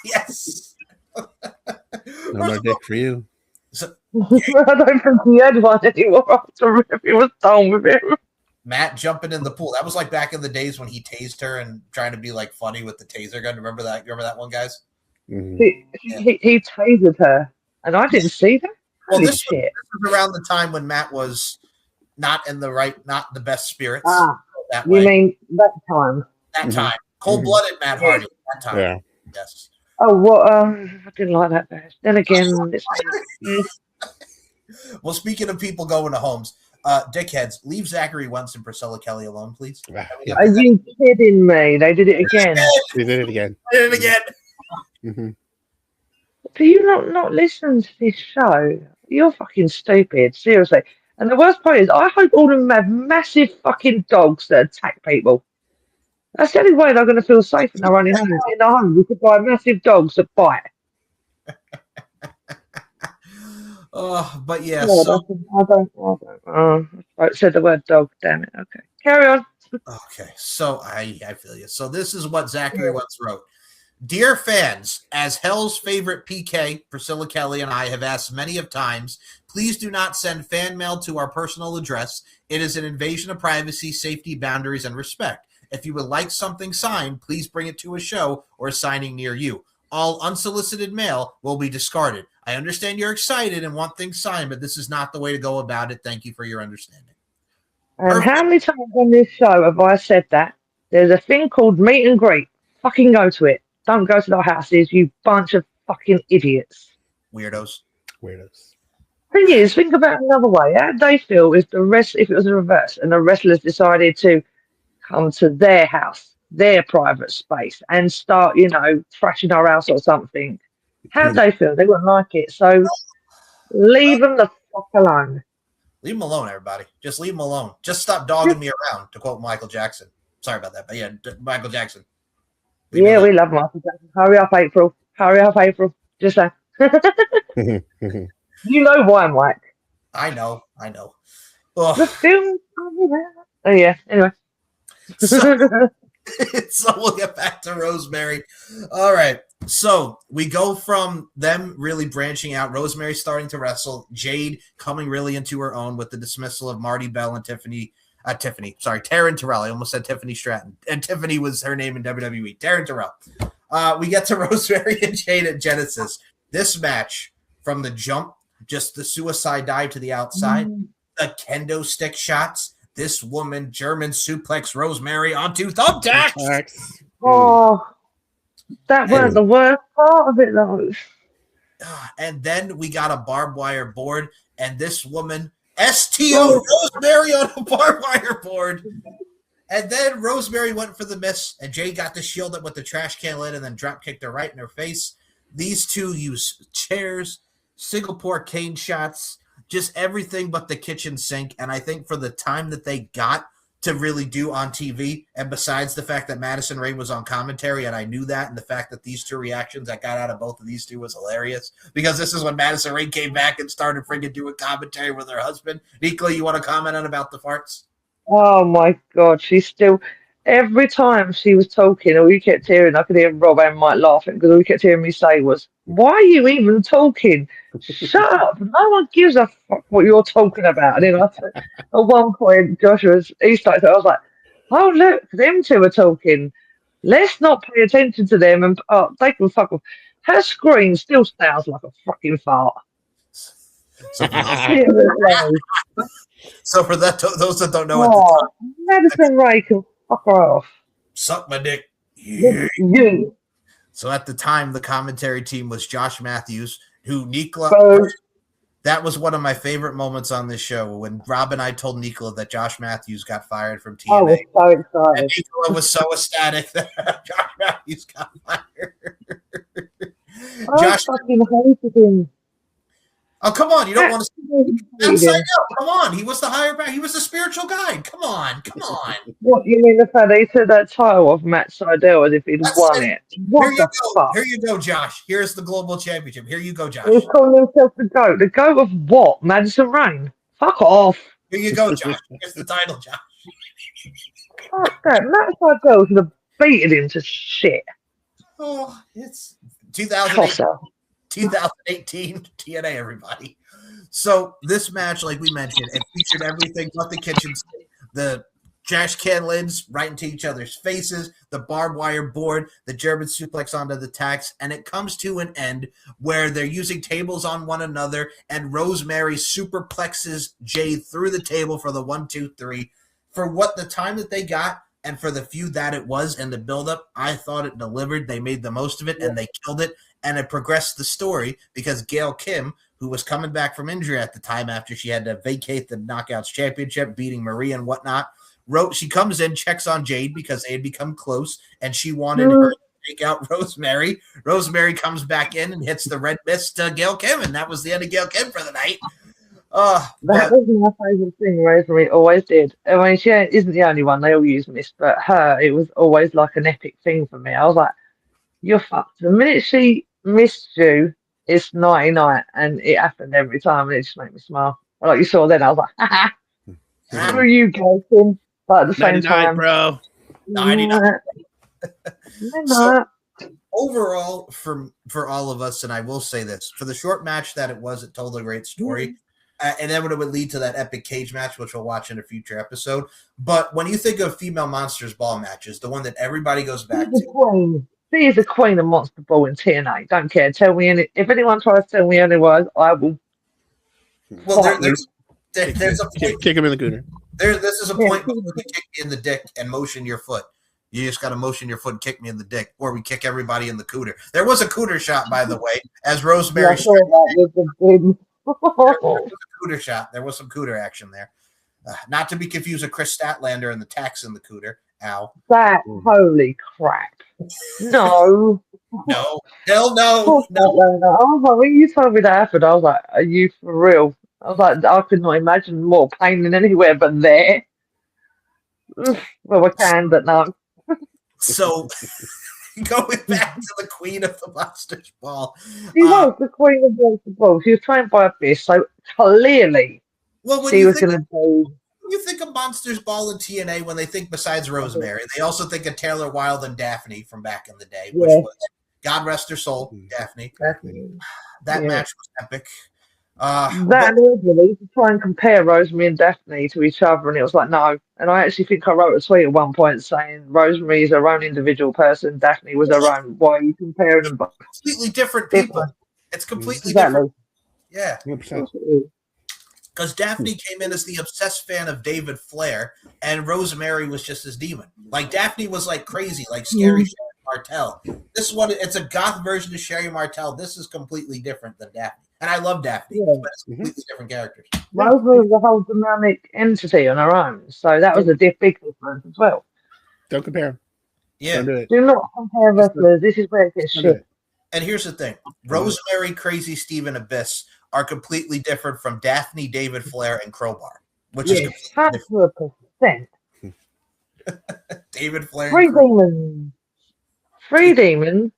[SPEAKER 1] Yes.
[SPEAKER 2] No more dick for you.
[SPEAKER 1] So,
[SPEAKER 3] I don't think he had one anymore after he was done with him.
[SPEAKER 1] Matt jumping in the pool. That was like back in the days when he tased her and trying to be like funny with the taser gun. Remember that? You remember that one, guys?
[SPEAKER 2] Mm-hmm.
[SPEAKER 3] He tasered her, and I didn't see that.
[SPEAKER 1] Well, this was around the time when Matt was not the best spirits. That
[SPEAKER 3] you mean that time?
[SPEAKER 1] That time. Cold-blooded Matt Hardy. That time.
[SPEAKER 2] Yeah.
[SPEAKER 1] Yes.
[SPEAKER 3] Oh, what? I didn't like that bad. Then again,
[SPEAKER 1] well, speaking of people going to homes, dickheads, leave Zachary Wentz and Priscilla Kelly alone, please.
[SPEAKER 2] Yeah.
[SPEAKER 3] Are you kidding me? They did it again.
[SPEAKER 2] They did it again. Mm-hmm.
[SPEAKER 3] Do you not listen to this show? You're fucking stupid, seriously. And the worst part is, I hope all of them have massive fucking dogs that attack people. That's the only way they're going to feel safe in their own home. In their home, we could buy massive dogs that bite.
[SPEAKER 1] Oh, but yeah.
[SPEAKER 3] Yeah,
[SPEAKER 1] So
[SPEAKER 3] I don't. I said the word dog. Damn it. Okay, carry on.
[SPEAKER 1] okay. So I feel you. So this is what Zachary once wrote. Dear fans, as Hell's favorite PK, Priscilla Kelly, and I have asked many of times, please do not send fan mail to our personal address. It is an invasion of privacy, safety, boundaries, and respect. If you would like something signed, please bring it to a show or a signing near you. All unsolicited mail will be discarded. I understand you're excited and want things signed, but this is not the way to go about it. Thank you for your understanding.
[SPEAKER 3] And how many times on this show have I said that? There's a thing called meet and greet. Fucking go to it. Don't go to their houses, you bunch of fucking idiots.
[SPEAKER 1] Weirdos.
[SPEAKER 3] Thing is, think about it another way. How'd they feel if it was a reverse and the wrestlers decided to come to their house, their private space, and start, thrashing our house or something? How'd they feel? They wouldn't like it. So leave them the fuck alone.
[SPEAKER 1] Leave them alone, everybody. Just leave them alone. Just stop dogging me around, to quote Michael Jackson. Sorry about that, but yeah, Michael Jackson.
[SPEAKER 3] We love Michael Jackson. Hurry up, April. Just say. You know why, Mike.
[SPEAKER 1] I know.
[SPEAKER 3] The film. Oh, yeah. Anyway.
[SPEAKER 1] So we'll get back to Rosemary. All right. So we go from them really branching out, Rosemary starting to wrestle, Jade coming really into her own with the dismissal of Marty Bell and Taryn Terrell. I almost said Tiffany Stratton. And Tiffany was her name in WWE. Taryn Terrell. We get to Rosemary and Jade at Genesis. This match from the jump, just the suicide dive to the outside, the kendo stick shots. This woman German suplex Rosemary onto thumbtacks.
[SPEAKER 3] Oh, that was the worst part of it, though.
[SPEAKER 1] And then we got a barbed wire board, and this woman STO Rosemary on a barbed wire board. And then Rosemary went for the miss, and Jay got to shield it with the trash can lid and then drop kicked her right in her face. These two use chairs, Singapore cane shots, just everything but the kitchen sink. And I think for the time that they got to really do on TV, and besides the fact that Madison Rayne was on commentary, and I knew that, and the fact that these two reactions I got out of both of these two was hilarious, because this is when Madison Rayne came back and started freaking doing commentary with her husband. Nicola, you want to comment on about the farts?
[SPEAKER 3] Oh my God, every time she was talking, all you kept hearing, I could hear Rob and Mike laughing, because all you kept hearing me say was, why are you even talking? Shut up. No one gives a fuck what you're talking about. And then at one point, he started, I was like, oh, look, them two are talking. Let's not pay attention to them and they can fuck off. Her scream still sounds like a fucking fart.
[SPEAKER 1] So for that, those that don't know
[SPEAKER 3] it, Madison Ray can fuck her off.
[SPEAKER 1] Suck my dick.
[SPEAKER 3] Yeah.
[SPEAKER 1] So at the time, the commentary team was Josh Matthews, who Nicola. That was one of my favorite moments on this show when Rob and I told Nicola that Josh Matthews got fired from TNA.
[SPEAKER 3] I was so excited.
[SPEAKER 1] And Nicola was so ecstatic that Josh Matthews got fired.
[SPEAKER 3] Josh fucking hated him.
[SPEAKER 1] Oh, come on. You don't want to say come on. He was the higher back. He was the spiritual guide. Come on.
[SPEAKER 3] What, you mean the fact that he took that title off Matt Sydal as if he'd won it?
[SPEAKER 1] Here you go, Josh. Here's the global championship. Here you go, Josh.
[SPEAKER 3] He's calling himself the GOAT. The GOAT of what? Madison Rayne? Fuck off.
[SPEAKER 1] Here you go, Josh. Here's the title, Josh.
[SPEAKER 3] Fuck that. Matt Sydal should have beaten him to shit.
[SPEAKER 1] Oh, it's 2018 TNA, everybody. So this match, like we mentioned, it featured everything but the kitchen sink, the trash can lids right into each other's faces, the barbed wire board, the German suplex onto the tacks, and it comes to an end where they're using tables on one another, and Rosemary superplexes Jade through the table for the 1, 2, 3. For what the time that they got, and for the few that it was and the buildup, I thought it delivered. They made the most of it, and they killed it. And it progressed the story because Gail Kim, who was coming back from injury at the time after she had to vacate the Knockouts Championship, beating Marie and whatnot, she comes in, checks on Jade because they had become close, and she wanted her to take out Rosemary. Rosemary comes back in and hits the red mist to Gail Kim, and that was the end of Gail Kim for the night.
[SPEAKER 3] That
[SPEAKER 1] But
[SPEAKER 3] was my favourite thing. Rosemary always did. I mean, she isn't the only one. They all use Mist, but her, it was always like an epic thing for me. I was like, "You're fucked." The minute she missed you, it's nighty night, and it happened every time, and it just made me smile. Like you saw then, I was like, "Ha ha, who are you joking?" But at the same
[SPEAKER 2] 99,
[SPEAKER 3] time,
[SPEAKER 2] bro.
[SPEAKER 1] 99. So
[SPEAKER 3] no,
[SPEAKER 1] overall, for all of us, and I will say this, for the short match that it was, it told a great story. And then it would lead to that epic cage match, which we'll watch in a future episode. But when you think of female Monsters Ball matches, the one that everybody goes back
[SPEAKER 3] she's the
[SPEAKER 1] to.
[SPEAKER 3] queen. She is the queen of Monster Ball in TNA. Don't care. Tell me if anyone tries to tell me otherwise, I will.
[SPEAKER 1] Well,
[SPEAKER 3] fight you.
[SPEAKER 1] there's a point.
[SPEAKER 2] Kick him in the cooter.
[SPEAKER 1] This is a
[SPEAKER 3] Yeah,
[SPEAKER 1] point where you kick me in the dick and motion your foot. You just got to motion your foot and kick me in the dick, or we kick everybody in the cooter. There was a cooter shot, by the way, as
[SPEAKER 3] Yeah,
[SPEAKER 1] Rosemary
[SPEAKER 3] I saw that with the big.
[SPEAKER 1] cooter shot. There was some cooter action there. Not to be confused with Chris Statlander and the tax in the cooter. Ow.
[SPEAKER 3] That holy crap! No,
[SPEAKER 1] No. Hell no.
[SPEAKER 3] poor
[SPEAKER 1] No.
[SPEAKER 3] Statlander. I was like, when you told me that happened, I was like, "Are you for real?" I was like, I could not imagine more pain than anywhere but there. Well, I can, but no.
[SPEAKER 1] So going back to the Queen of the Monsters Ball.
[SPEAKER 3] She was the queen of the ball. She was trained by Abyss, so clearly
[SPEAKER 1] Well, when
[SPEAKER 3] she
[SPEAKER 1] you
[SPEAKER 3] was
[SPEAKER 1] think
[SPEAKER 3] going to do.
[SPEAKER 1] you think of Monsters Ball and TNA, when they think besides Rosemary, they also think of Taylor Wilde and Daphne from back in the day, which
[SPEAKER 3] Yeah.
[SPEAKER 1] was, God rest her soul, Daphne.
[SPEAKER 3] Definitely.
[SPEAKER 1] That
[SPEAKER 3] Yeah.
[SPEAKER 1] match was epic.
[SPEAKER 3] That originally to try and compare Rosemary and Daphne to each other, and it was like no. And I actually think I wrote a tweet at one point saying Rosemary is her own individual person, Daphne was her own. Why are you comparing them both?
[SPEAKER 1] Completely different people. It's completely
[SPEAKER 3] Exactly.
[SPEAKER 1] different. Yeah.
[SPEAKER 2] 100%.
[SPEAKER 1] Because Daphne came in as the obsessed fan of David Flair, and Rosemary was just his demon. Like Daphne was like crazy, like scary Sherry Martel. This one, it's a goth version of Sherry Martel. This is completely different than Daphne. And I love Daphne,
[SPEAKER 3] Yeah.
[SPEAKER 1] but it's completely different characters.
[SPEAKER 3] Rosemary was a whole dynamic entity on her own, so that was a big difference as well.
[SPEAKER 2] Don't compare him.
[SPEAKER 1] Yeah.
[SPEAKER 2] Don't do it.
[SPEAKER 3] Do not compare wrestlers. This is where it gets
[SPEAKER 2] Don't do
[SPEAKER 3] shit.
[SPEAKER 2] it.
[SPEAKER 1] And here's the thing: Rosemary, Crazy Steve, and Abyss are completely different from Daphne, David Flair, and Crowbar, which is
[SPEAKER 3] Yes,
[SPEAKER 1] completely different.
[SPEAKER 3] 100%.
[SPEAKER 1] David Flair.
[SPEAKER 3] Three
[SPEAKER 1] And Crowbar.
[SPEAKER 3] demons. Three demons.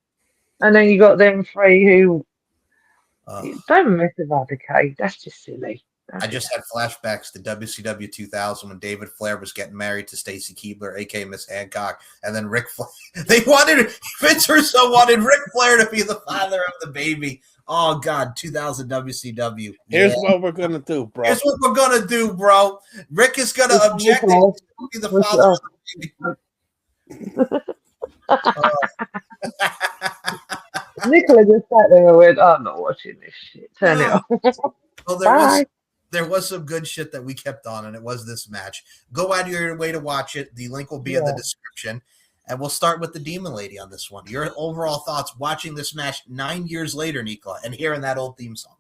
[SPEAKER 3] And then you got them three who don't mess with RDK. That's just silly.
[SPEAKER 1] I just had flashbacks to WCW 2000 when David Flair was getting married to Stacy Keibler, aka Miss Hancock, and then Ric Flair. Vince Russo wanted Ric Flair to be the father of the baby. Oh God, 2000 WCW.
[SPEAKER 2] Here's what we're gonna do, bro.
[SPEAKER 1] Here's what we're gonna do, bro. Rick is gonna object to be the father of the baby.
[SPEAKER 3] Nicola just sat there and went, I'm not watching this shit. Turn it off.
[SPEAKER 1] Well,
[SPEAKER 3] Bye.
[SPEAKER 1] there was some good shit that we kept on, and it was this match. Go out of your way to watch it. The link will be in the description. And we'll start with the Demon Lady on this one. Your overall thoughts watching this match 9 years later, Nicola, and hearing that old theme song.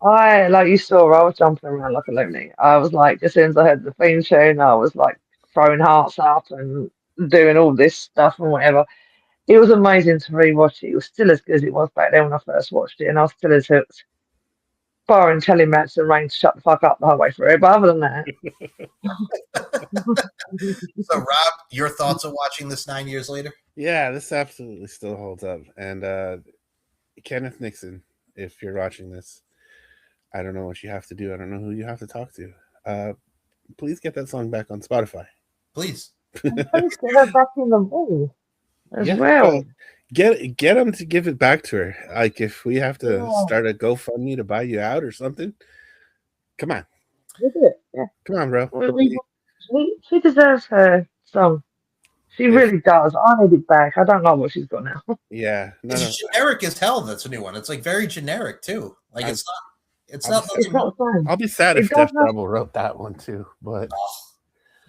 [SPEAKER 3] Like you saw, I was jumping around like a lunatic. I was like, as soon as I heard the theme tune, I was like throwing hearts up and doing all this stuff and whatever. It was amazing to rewatch it. It was still as good as it was back then when I first watched it, and I was still as hooked. Barring telling Max and Rain to shut the fuck up the whole way through it, but other than that.
[SPEAKER 1] So, Rob, your thoughts on watching this 9 years later?
[SPEAKER 2] Yeah, this absolutely still holds up. And Kenneth Nixon, if you're watching this, I don't know what you have to do. I don't know who you have to talk to. Please get that song back on Spotify.
[SPEAKER 1] Please.
[SPEAKER 3] Please get her back in the ring as well.
[SPEAKER 2] Get them to give it back to her. Like if we have to start a GoFundMe to buy you out or something, come on.
[SPEAKER 3] Yeah.
[SPEAKER 2] Come on, bro.
[SPEAKER 3] She deserves her song. She really does. I need it back. I don't know what she's got now.
[SPEAKER 2] Yeah.
[SPEAKER 1] It's generic as hell, that's a new one. It's like very generic too. Like it's not
[SPEAKER 3] fun.
[SPEAKER 2] I'll be sad if Def Rebel wrote that one too, but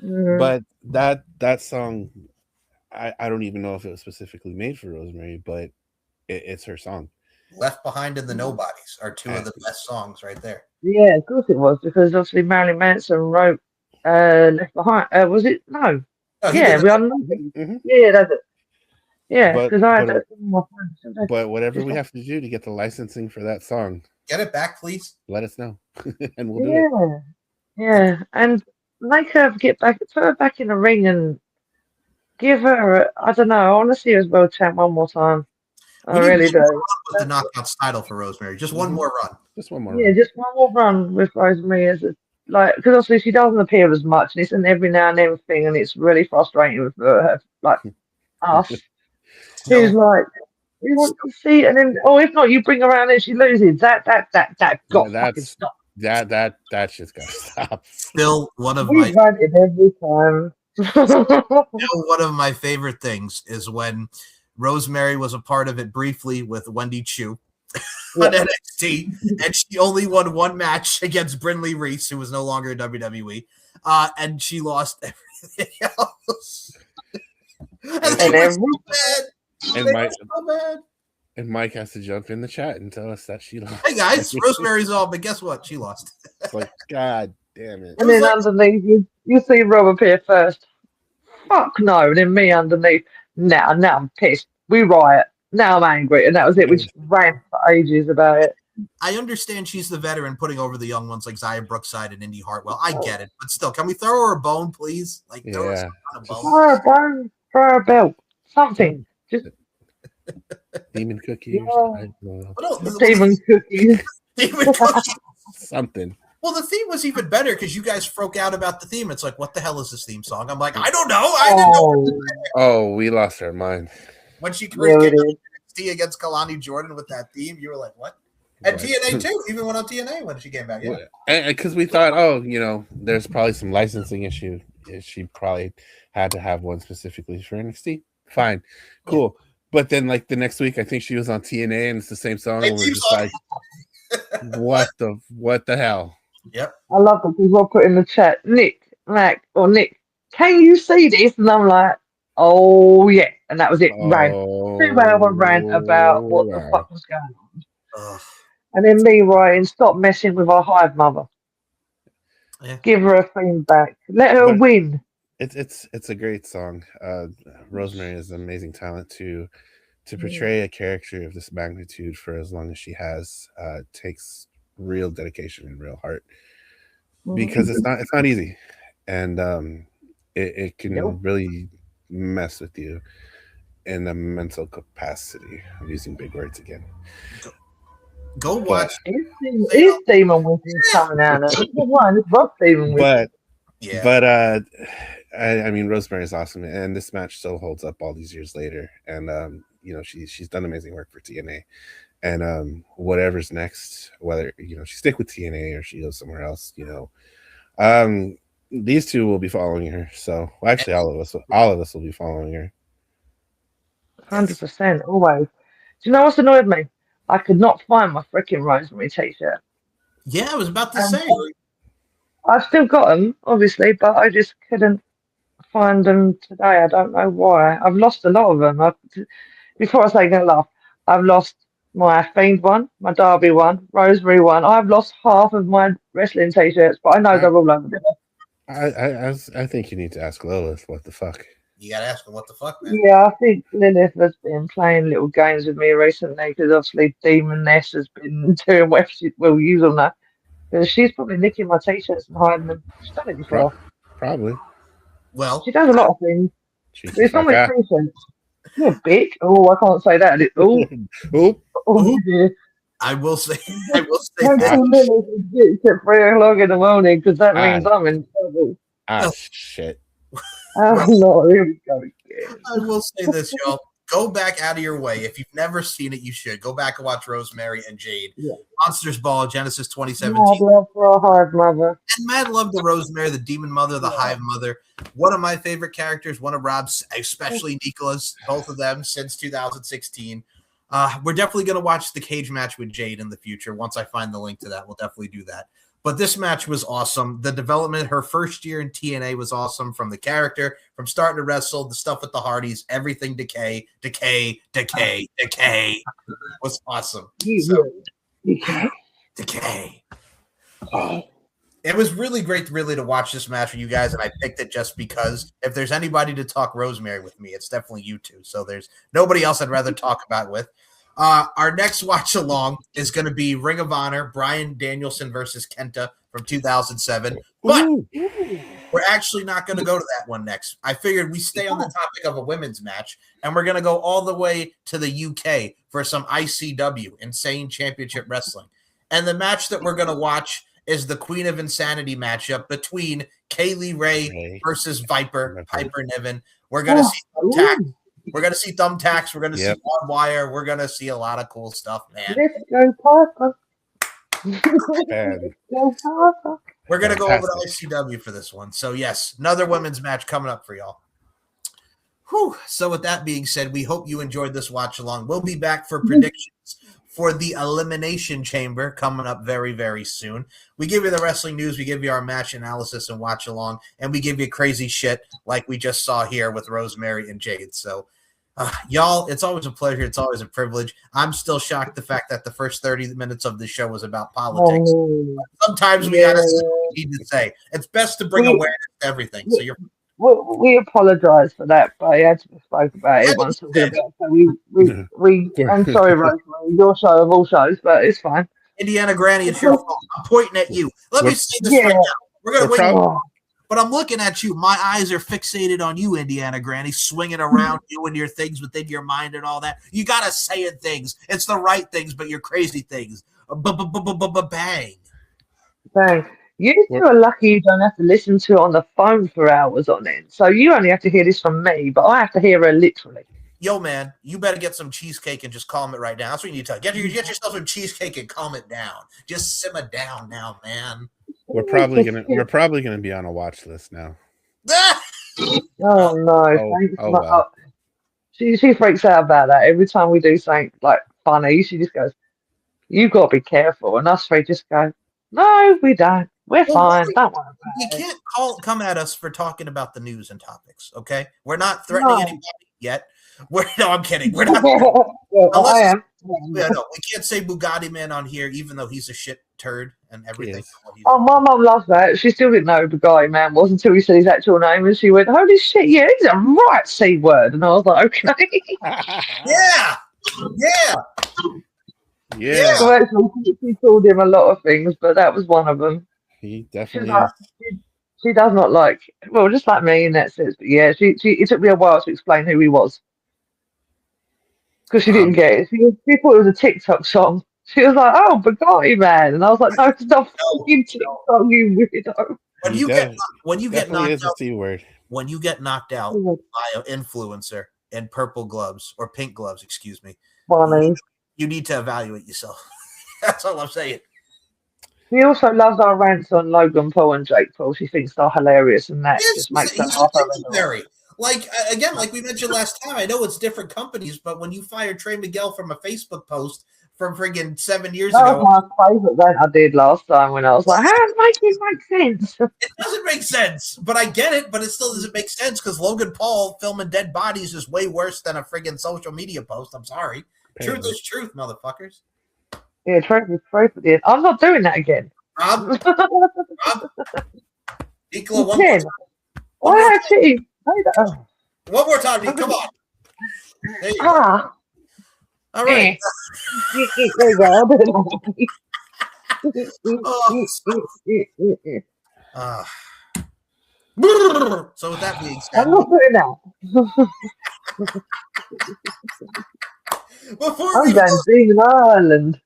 [SPEAKER 2] that song, I don't even know if it was specifically made for Rosemary, but it's her song.
[SPEAKER 1] Left Behind and the Nobodies are two of the best songs right there.
[SPEAKER 3] Yeah, of course it was, because obviously Marilyn Manson wrote Left Behind. Was it? No. Yeah, we are. Yeah, that's it. Yeah, because I had that.
[SPEAKER 2] But whatever we have to do to get the licensing for that song,
[SPEAKER 1] Get it back, please.
[SPEAKER 2] Let us know, and we'll do it.
[SPEAKER 3] Yeah, and make her put her back in the ring, and give her. I don't know. I want to see her as world champ one more time. I
[SPEAKER 1] We need
[SPEAKER 3] really
[SPEAKER 1] one more
[SPEAKER 3] do.
[SPEAKER 1] run with the Knockouts title for Rosemary. Just one more run.
[SPEAKER 2] Just one more.
[SPEAKER 3] Yeah,
[SPEAKER 2] Run.
[SPEAKER 3] just one more run with Rosemary as a, like, because obviously she doesn't appear as much, and it's an every now and then thing, and it's really frustrating with her, like us, who's
[SPEAKER 1] Still,
[SPEAKER 3] like, we want to see, and then, oh, if not, you bring her around and she loses. That got fucking stop.
[SPEAKER 2] That just got to stop.
[SPEAKER 1] still one of
[SPEAKER 3] We run it every time.
[SPEAKER 1] one of my favorite things is when Rosemary was a part of it briefly with Wendy Chu on NXT, and she only won one match against Brynlee Reese, who was no longer in WWE, and she lost everything else. And they were so bad.
[SPEAKER 2] And Mike has to jump in the chat and tell us that she lost.
[SPEAKER 1] Hey guys, Rosemary's on, but guess what? She lost.
[SPEAKER 2] It's like, God damn it.
[SPEAKER 3] And then underneath, you see Rob appear first. Fuck no. And then me underneath. Now I'm pissed. We riot. Now I'm angry. And that was it. We just ran for ages about it.
[SPEAKER 1] I understand she's the veteran putting over the young ones like Xia Brookside and Indy Hartwell. I get it. But still, can we throw her a bone, please? Like, throw her a bone.
[SPEAKER 3] Throw her a bone. Throw her a belt. Something. Just
[SPEAKER 2] demon cookies.
[SPEAKER 3] Demon cookies.
[SPEAKER 1] Demon cookies.
[SPEAKER 2] Something.
[SPEAKER 1] Well, the theme was even better because you guys broke out about the theme. It's like, what the hell is this theme song? I'm like, I don't know. I didn't know.
[SPEAKER 2] Oh, we lost our mind.
[SPEAKER 1] When she came NXT against Kalani Jordan with that theme, you were like, what? And TNA too, even went on TNA when she came back. Yeah,
[SPEAKER 2] because we thought, there's probably some licensing issue. She probably had to have one specifically for NXT. Fine, cool. Yeah. But then, like the next week, I think she was on TNA, and it's the same song. And we're just like, what the hell?
[SPEAKER 1] Yep.
[SPEAKER 3] I love that people put in the chat, Nick, can you see this? And I'm like, oh yeah, and that was it. Rant. 2 hour rant about what the fuck was going on. And then me writing, stop messing with our hive mother. Yeah. Give her a theme back. Let her win.
[SPEAKER 2] It's a great song. Rosemary is an amazing talent to portray a character of this magnitude for as long as she has. Takes real dedication and real heart, because it's not easy, and it can really mess with you in a mental capacity. I'm using big words again.
[SPEAKER 1] Go watch.
[SPEAKER 3] His Demon Wizard coming out. It's Rob Demon Wizard.
[SPEAKER 2] I mean, Rosemary is awesome, and this match still holds up all these years later. And she's done amazing work for TNA, and whatever's next, whether she stick with TNA or she goes somewhere else, these two will be following her. So, well, actually, all of us will be following her.
[SPEAKER 3] 100%, always. Do you know what's annoyed me? I could not find my freaking Rosemary t-shirt.
[SPEAKER 1] Yeah, I was about to say.
[SPEAKER 3] I've still got them, obviously, but I just couldn't find them today. I don't know why. I've lost a lot of them. Before I say go laugh, I've lost my Fiend one, my Derby one, Rosemary one. I've lost half of my wrestling t-shirts, but I know they're all over there.
[SPEAKER 2] I think you need to ask Lilith what the fuck.
[SPEAKER 1] You gotta ask them what the fuck, man.
[SPEAKER 3] Yeah, I think Lilith has been playing little games with me recently because obviously Demon Ness has been doing what she will use on that. Because she's probably nicking my t-shirts and hiding them. She's done it before.
[SPEAKER 2] Probably.
[SPEAKER 1] Well,
[SPEAKER 3] she does a lot of things. It's not my t-shirts. You're a bitch. Oh, I can't say that. Oh, yeah.
[SPEAKER 1] I will say
[SPEAKER 3] that. Bitch at 3 o'clock in the morning because that means I'm in trouble.
[SPEAKER 2] Shit.
[SPEAKER 3] I'm not really going again.
[SPEAKER 1] I will say this, y'all. Go back out of your way. If you've never seen it, you should. Go back and watch Rosemary and Jade. Yeah. Monsters Ball, Genesis 2017.
[SPEAKER 3] Mad love for a Hive Mother.
[SPEAKER 1] And mad love to Rosemary, the Demon Mother, the Hive Mother. One of my favorite characters, one of Rob's, especially Nicola's, both of them since 2016. We're definitely going to watch the cage match with Jade in the future. Once I find the link to that, we'll definitely do that. But this match was awesome. The development, her first year in TNA was awesome. From the character, from starting to wrestle, the stuff with the Hardys, everything decay was awesome. Decay. Oh. It was really great to watch this match with you guys, and I picked it just because if there's anybody to talk Rosemary with me, it's definitely you two. So there's nobody else I'd rather talk about with. Our next watch along is going to be Ring of Honor, Bryan Danielson versus Kenta from 2007. But we're actually not going to go to that one next. I figured we stay on the topic of a women's match, and we're going to go all the way to the UK for some ICW, Insane Championship Wrestling. And the match that we're going to watch is the Queen of Insanity matchup between Kaylee Ray versus Piper Niven. We're going to see Thumbtacks. We're going to see Thumbtacks. We're going to see barbed wire. We're going to see a lot of cool stuff, man.
[SPEAKER 3] Let's go, Parker.
[SPEAKER 1] We're going to go over to ICW for this one. So, yes, another women's match coming up for y'all. Whew. So, with that being said, we hope you enjoyed this watch along. We'll be back for predictions for the Elimination Chamber coming up very, very soon. We give you the wrestling news, we give you our match analysis and watch along, and we give you crazy shit like we just saw here with Rosemary and Jade. So, y'all, it's always a pleasure. It's always a privilege. I'm still shocked the fact that the first 30 minutes of the show was about politics. Sometimes we gotta say what we need to say. It's best to bring awareness to everything. So
[SPEAKER 3] we apologise for that, but I had to spoke about it once. So I'm sorry, Rosemary, your show of all shows, but it's fine.
[SPEAKER 1] Indiana Granny, it's your fault. I'm pointing at you. Let me say this right now. We're gonna wait. But I'm looking at you. My eyes are fixated on you, Indiana Granny, swinging around, doing your things within your mind and all that. You got to say things. It's the right things, but you're crazy things. Bang.
[SPEAKER 3] Bang. You two are lucky you don't have to listen to it on the phone for hours on end. So you only have to hear this from me, but I have to hear her literally.
[SPEAKER 1] Yo, man, you better get some cheesecake and just calm it right down. That's what you need to tell. Get yourself some cheesecake and calm it down. Just simmer down now, man.
[SPEAKER 2] We're probably gonna be on a watch list now.
[SPEAKER 3] Oh no!
[SPEAKER 2] Wow.
[SPEAKER 3] She freaks out about that every time we do something like funny. She just goes, "You've got to be careful," and us three just go, "No, we don't. We're fine. Don't worry about it."
[SPEAKER 1] You can't come at us for talking about the news and topics. Okay, we're not threatening anybody yet. No, I'm kidding. We're not.
[SPEAKER 3] I am.
[SPEAKER 1] Yeah, no, we can't say Bugatti Man on here, even though he's a shit turd and everything.
[SPEAKER 3] Oh, my mum loves that. She still didn't know who Bugatti Man was until he said his actual name, and she went, "Holy shit, yeah, he's a right C word." And I was like, "Okay."
[SPEAKER 1] Yeah.
[SPEAKER 3] So actually, she called him a lot of things, but that was one of them.
[SPEAKER 2] He definitely is.
[SPEAKER 3] She does not like, well, just like me in that sense. But yeah, it took me a while to explain who he was. Because she didn't get it. She thought it was a TikTok song. She was like, "Oh, Bugatti Man," and I was like, "No, it's not fucking TikTok, you weirdo."
[SPEAKER 1] When you get knocked out,
[SPEAKER 2] C-word.
[SPEAKER 1] When you get knocked out by an influencer in purple gloves or pink gloves, excuse me, you need to evaluate yourself. That's all I'm saying.
[SPEAKER 3] She also loves our rants on Logan Paul and Jake Paul. She thinks they're hilarious, and that just makes her laugh.
[SPEAKER 1] Like, again, like we mentioned last time, I know it's different companies, but when you fired Trey Miguel from a Facebook post from friggin' 7 years ago.
[SPEAKER 3] That was my favorite rant I did last time when I was like, how does it make sense?
[SPEAKER 1] It doesn't make sense, but I get it, but it still doesn't make sense because Logan Paul filming dead bodies is way worse than a friggin' social media post. I'm sorry. Truth is truth, motherfuckers.
[SPEAKER 3] Yeah, truth is truth. I'm not doing that again.
[SPEAKER 1] Rob, Nicola, one more time, Nick. Come on. There you go. All right.
[SPEAKER 3] There you go.
[SPEAKER 1] So with that being said,
[SPEAKER 3] I'm not doing that. I'm going to Demon Island.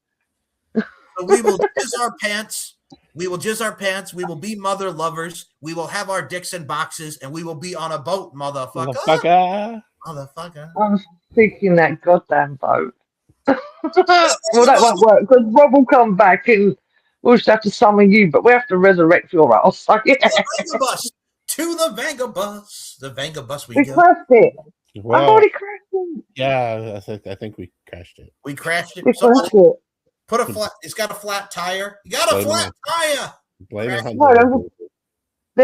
[SPEAKER 1] We will jizz our pants. We will jizz our pants. We will be mother lovers. We will have our dicks in boxes, and we will be on a boat, motherfucker.
[SPEAKER 3] I'm speaking that goddamn boat. Well, that won't work because Rob will come back and we'll just have to summon you, but we have to resurrect your ass. So, yeah.
[SPEAKER 1] To the Vangabus. The Vangabus we go.
[SPEAKER 3] Crashed it. Well, I've already crashed it.
[SPEAKER 2] Yeah, I think we crashed it.
[SPEAKER 1] We crashed it.
[SPEAKER 3] Put
[SPEAKER 1] a flat. It's got a flat tire. You got a flat tire.
[SPEAKER 3] There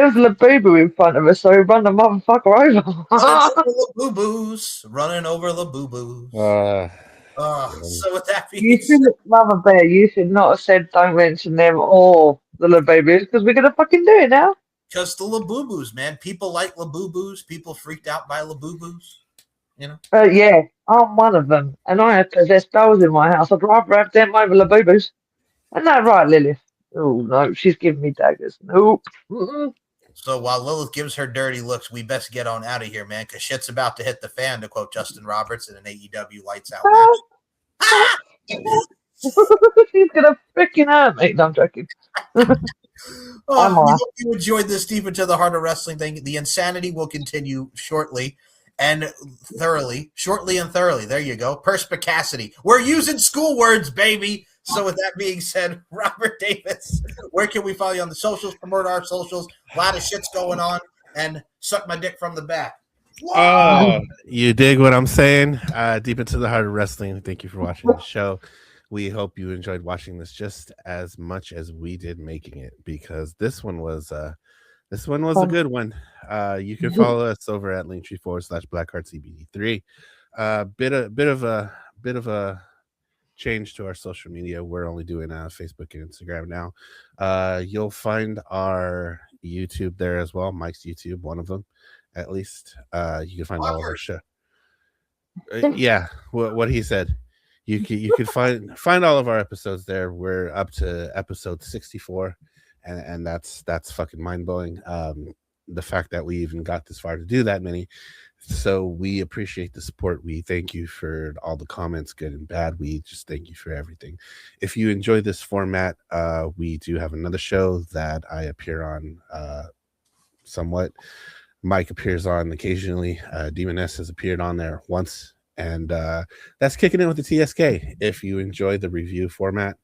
[SPEAKER 3] was a Labubu in front of us, so we run the motherfucker over.
[SPEAKER 1] Running over Labubus. So with that being
[SPEAKER 3] said, Mother Bear, you should not have said don't mention them or the Labubus because we're gonna fucking do it now.
[SPEAKER 1] Just the Labubus, man. People like Labubus. People freaked out by Labubus. You know.
[SPEAKER 3] Yeah, I'm one of them, and I have possessed dolls in my house. I'd rather have them over the boo-boos. Isn't that right, Lilith? Oh no, she's giving me daggers. Nope. Mm-mm.
[SPEAKER 1] So while Lilith gives her dirty looks, we best get on out of here, man, because shit's about to hit the fan, to quote Justin Roberts in an AEW Lights Out match. Ah!
[SPEAKER 3] She's gonna freaking hurt me. No, I'm joking. I'm
[SPEAKER 1] We
[SPEAKER 3] alright.
[SPEAKER 1] hope you enjoyed this deep into the heart of wrestling thing. The insanity will continue shortly and thoroughly. Shortly and thoroughly. There you go. Perspicacity. We're using school words, baby. So with that being said, Robert Davis, where can we follow you on the socials? Promote our socials. A lot of shit's going on. And suck my dick from the back.
[SPEAKER 2] Oh, you dig what I'm saying? Deep into the heart of wrestling. Thank you for watching the show. We hope you enjoyed watching this just as much as we did making it, because this one was a good one. You can follow us over at linktree.com/blackheartcbd3. Bit of a change to our social media. We're only doing Facebook and Instagram now. You'll find our YouTube there as well. Mike's YouTube, one of them at least. You can find all of our show. Yeah, what he said. You could find all of our episodes there. We're up to episode 64, and that's fucking mind blowing. The fact that we even got this far to do that many. So we appreciate the support. We thank you for all the comments, good and bad. We just thank you for everything. If you enjoy this format, we do have another show that I appear on somewhat. Mike appears on occasionally. Demon S has appeared on there once. And that's Kicking It with the TSK. If you enjoy the review format,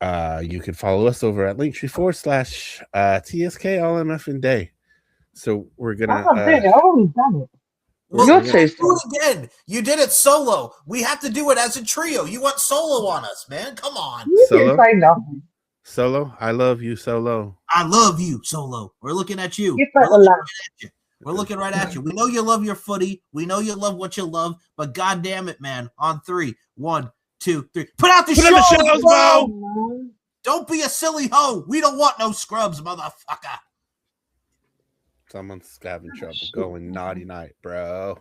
[SPEAKER 2] you can follow us over at linktree.com/TSK all MF and day. So we're gonna
[SPEAKER 3] I've already done it.
[SPEAKER 1] Well,
[SPEAKER 3] You're
[SPEAKER 1] do
[SPEAKER 3] too
[SPEAKER 1] it again. You did it solo. We have to do it as a trio. You want solo on us, man. Come on.
[SPEAKER 3] You didn't say nothing.
[SPEAKER 2] Solo. I love you, Solo.
[SPEAKER 1] I love you, Solo. We're looking at you.
[SPEAKER 3] You better laugh.
[SPEAKER 1] We're looking right at you. We know you love your footy. We know you love what you love. But God damn it, man. On 3, 1, 2, 3. Put out the shows, bro. Don't be a silly hoe. We don't want no scrubs, motherfucker.
[SPEAKER 2] Someone's having trouble going naughty night, bro.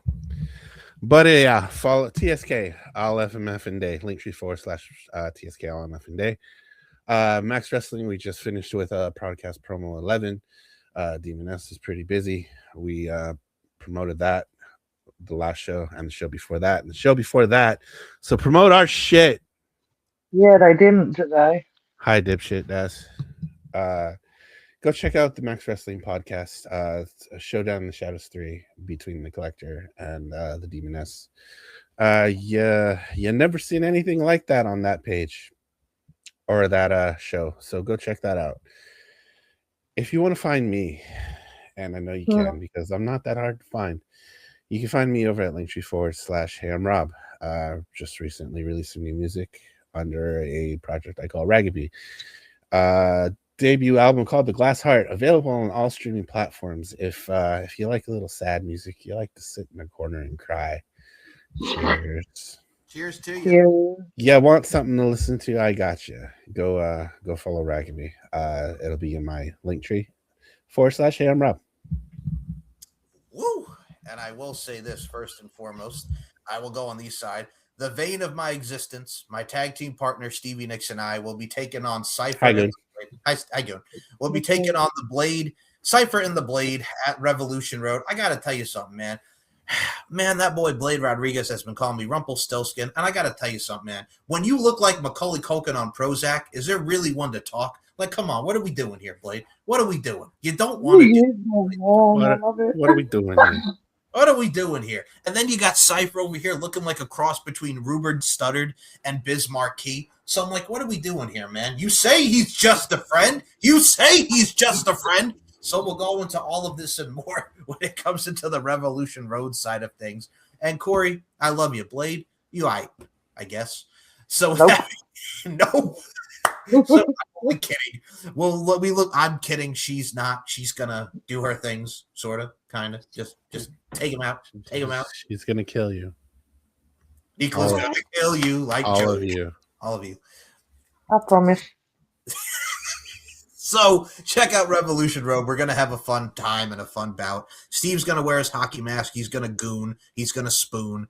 [SPEAKER 2] But yeah, follow TSK all FMF and day. Linktree.com/TSK all MF and day. Max Wrestling, we just finished with podcast promo 11. Demon S is pretty busy. We promoted that, the last show and the show before that and the show before that. So promote our shit.
[SPEAKER 3] Yeah, they didn't today.
[SPEAKER 2] Hi, dipshit. That's go check out the Max Wrestling podcast. It's a Showdown in the Shadows 3 between the Collector and the Demon S. You never seen anything like that on that page or that show. So go check that out. If you want to find me, and I know you can because I'm not that hard to find, you can find me over at linktree.com/Hey I'm Rob. Just recently released some new music under a project I call Raggaby. Debut album called The Glass Heart, available on all streaming platforms. If you like a little sad music, you like to sit in a corner and cry. Cheers.
[SPEAKER 1] Cheers to you.
[SPEAKER 2] Yeah, want something to listen to? I got you. Go follow Raggaby. It'll be in my Linktree.com/Hey I'm Rob.
[SPEAKER 1] Woo! And I will say this first and foremost. I will go on the side. The vein of my existence, my tag team partner Stevie Nicks and I will be taking on Cypher. Hi, Goon. We'll be taking on the Blade, Cypher and the Blade at Revolution Road. I got to tell you something, man. Man, that boy Blade Rodriguez has been calling me Rumpelstiltskin, and I got to tell you something, man. When you look like Macaulay Culkin on Prozac, is there really one to talk? Like, come on, what are we doing here, Blade? What are we doing? You don't want to.
[SPEAKER 2] What are we doing here?
[SPEAKER 1] What are we doing here? And then you got Cypher over here looking like a cross between Rupert Studdard and Biz Marquis. So I'm like, what are we doing here, man? You say he's just a friend. So we'll go into all of this and more when it comes into the Revolution Road side of things. And Corey, I love you. Blade, you I guess. So no. So I'm only kidding. Well, I'm kidding. She's not. She's gonna do her things, sort of, kind of. Just take him out. Take him out.
[SPEAKER 2] She's gonna kill you.
[SPEAKER 1] Nico's gonna kill you, like
[SPEAKER 2] all
[SPEAKER 1] Joe.
[SPEAKER 2] of you.
[SPEAKER 1] All of you.
[SPEAKER 3] I promise.
[SPEAKER 1] So check out Revolution Road. We're going to have a fun time and a fun bout. Steve's going to wear his hockey mask. He's going to goon. He's going to spoon.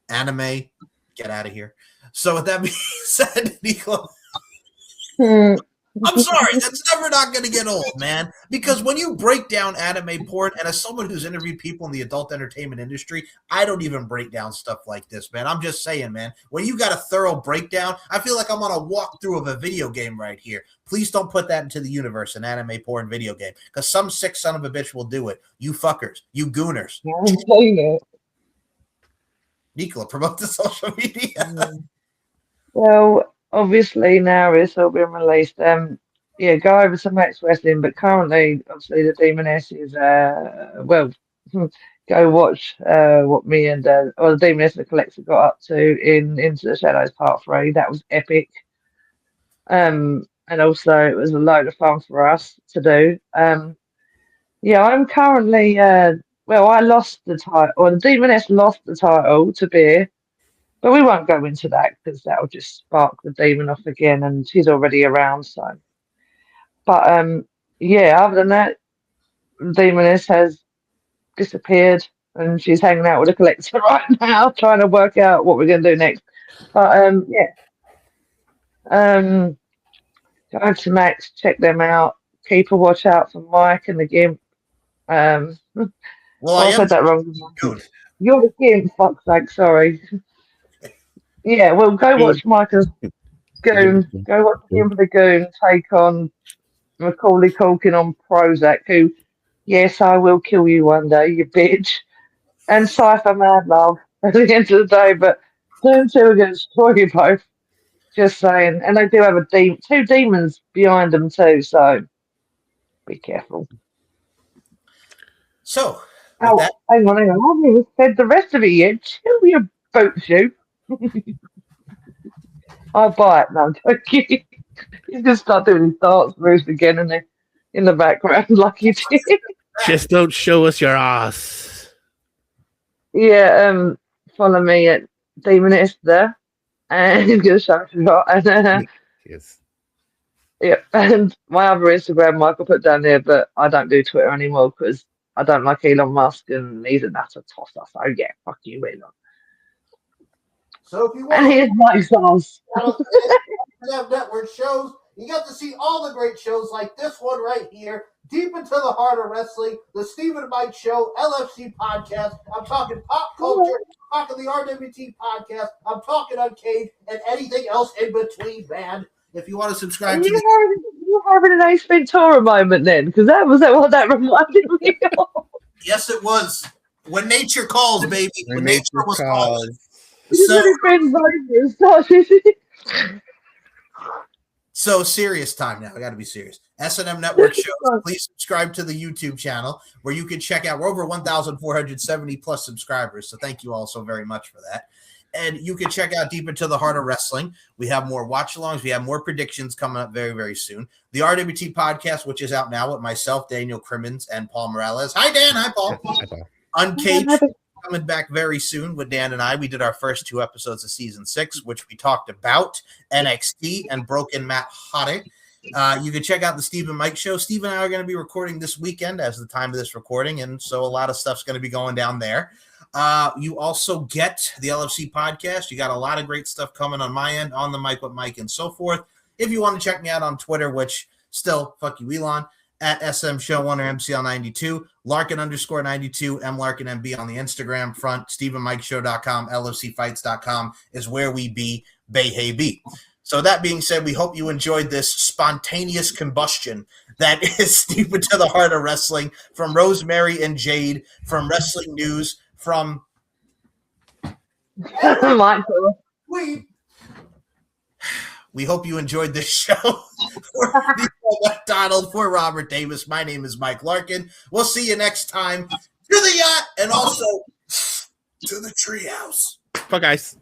[SPEAKER 1] Anime, get out of here. So with that being said, Nico, I'm sorry, that's never not going to get old, man. Because when you break down anime porn, and as someone who's interviewed people in the adult entertainment industry, I don't even break down stuff like this, man. I'm just saying, man, when you got a thorough breakdown, I feel like I'm on a walkthrough of a video game right here. Please don't put that into the universe, an anime porn video game, because some sick son of a bitch will do it. You fuckers, you gooners.
[SPEAKER 3] I'm saying it.
[SPEAKER 1] Nicola, promote the social media.
[SPEAKER 3] Well, obviously now it's all been released. Yeah, go over to Max Wrestling, but currently, obviously, the Demoness is well, go watch what me and or the Demoness and the Collector got up to in Into the Shadows Part 3. That was epic. And also it was a load of fun for us to do. Yeah, I'm currently well, I lost the title, or the Demoness lost the title to Beer. But we won't go into that because that'll just spark the demon off again, and she's already around. So, but yeah. Other than that, Demoness has disappeared, and she's hanging out with the Collector right now, trying to work out what we're going to do next. But yeah. Go to Max, check them out. Keep a watch out for Mike and the Gimp.
[SPEAKER 1] Well,
[SPEAKER 3] I said that wrong. You're the Gimp. Fuck's sake, sorry. Yeah, well, go watch Mike and Goon. Go watch him for the Goon take on Macaulay Culkin on Prozac, who, yes, I will kill you one day, you bitch. And Cypher Mad Love at the end of the day, but them two are going to destroy you both. Just saying. And they do have two demons behind them too, so be careful.
[SPEAKER 1] So,
[SPEAKER 3] hang on. I haven't even said the rest of it yet. Chill your boot shoe. I'll buy it now. He's going to start doing his dance moves again in the background like he did.
[SPEAKER 2] Just don't show us your ass.
[SPEAKER 3] Yeah, follow me at Demoness there. And he's going to show us a lot. And,
[SPEAKER 2] yes.
[SPEAKER 3] Yeah, and my other Instagram, Michael put down there, but I don't do Twitter anymore because I don't like Elon Musk and he's a nutter tosser. So yeah, fuck you, Elon.
[SPEAKER 1] So if you want,
[SPEAKER 3] and here's my songs.
[SPEAKER 1] Network shows, you get to see all the great shows like this one right here, Deep into the Heart of Wrestling, the Steve and Mike Show, LFC podcast. I'm talking pop culture, I'm talking the RWT podcast, I'm talking Uncaged, and anything else in between, man. If you want to subscribe to
[SPEAKER 3] you having an Ace Ventura moment then, because that was what that reminded me of.
[SPEAKER 1] Yes, it was. When nature calls, baby. When nature was calling. So serious time now. I got to be serious. S&M Network shows. Please subscribe to the YouTube channel where you can check out. We're over 1,470 plus subscribers. So thank you all so very much for that. And you can check out Deep into the Heart of Wrestling. We have more watch-alongs. We have more predictions coming up very, very soon. The RWT podcast, which is out now with myself, Daniel Crimmins, and Paul Morales. Hi, Dan. Hi, Paul. Hi, Paul. Uncaged coming back very soon with Dan and I. We did our first 2 episodes of season 6, which we talked about NXT and Broken Matt Hoddick. You can check out the Steve and Mike Show. Steve and I are going to be recording this weekend as the time of this recording, and so a lot of stuff's going to be going down there. You also get the LFC podcast. You got a lot of great stuff coming on my end, on the mic with Mike and so forth. If you want to check me out on Twitter, which still, fuck you, Elon, at SM Show 1 or MCL92, Larkin_92, MLarkinMB on the Instagram front, SteveandMikeShow.com, LFCfights.com is where we be, Bay Hey B. So that being said, we hope you enjoyed this spontaneous combustion that is Deep into the Heart of Wrestling from Rosemary and Jade, from Wrestling News, from we hope you enjoyed this show. For Nicole McDonald, for Robert Davis, my name is Mike Larkin. We'll see you next time. To the yacht and also to the treehouse.
[SPEAKER 2] Bye, guys.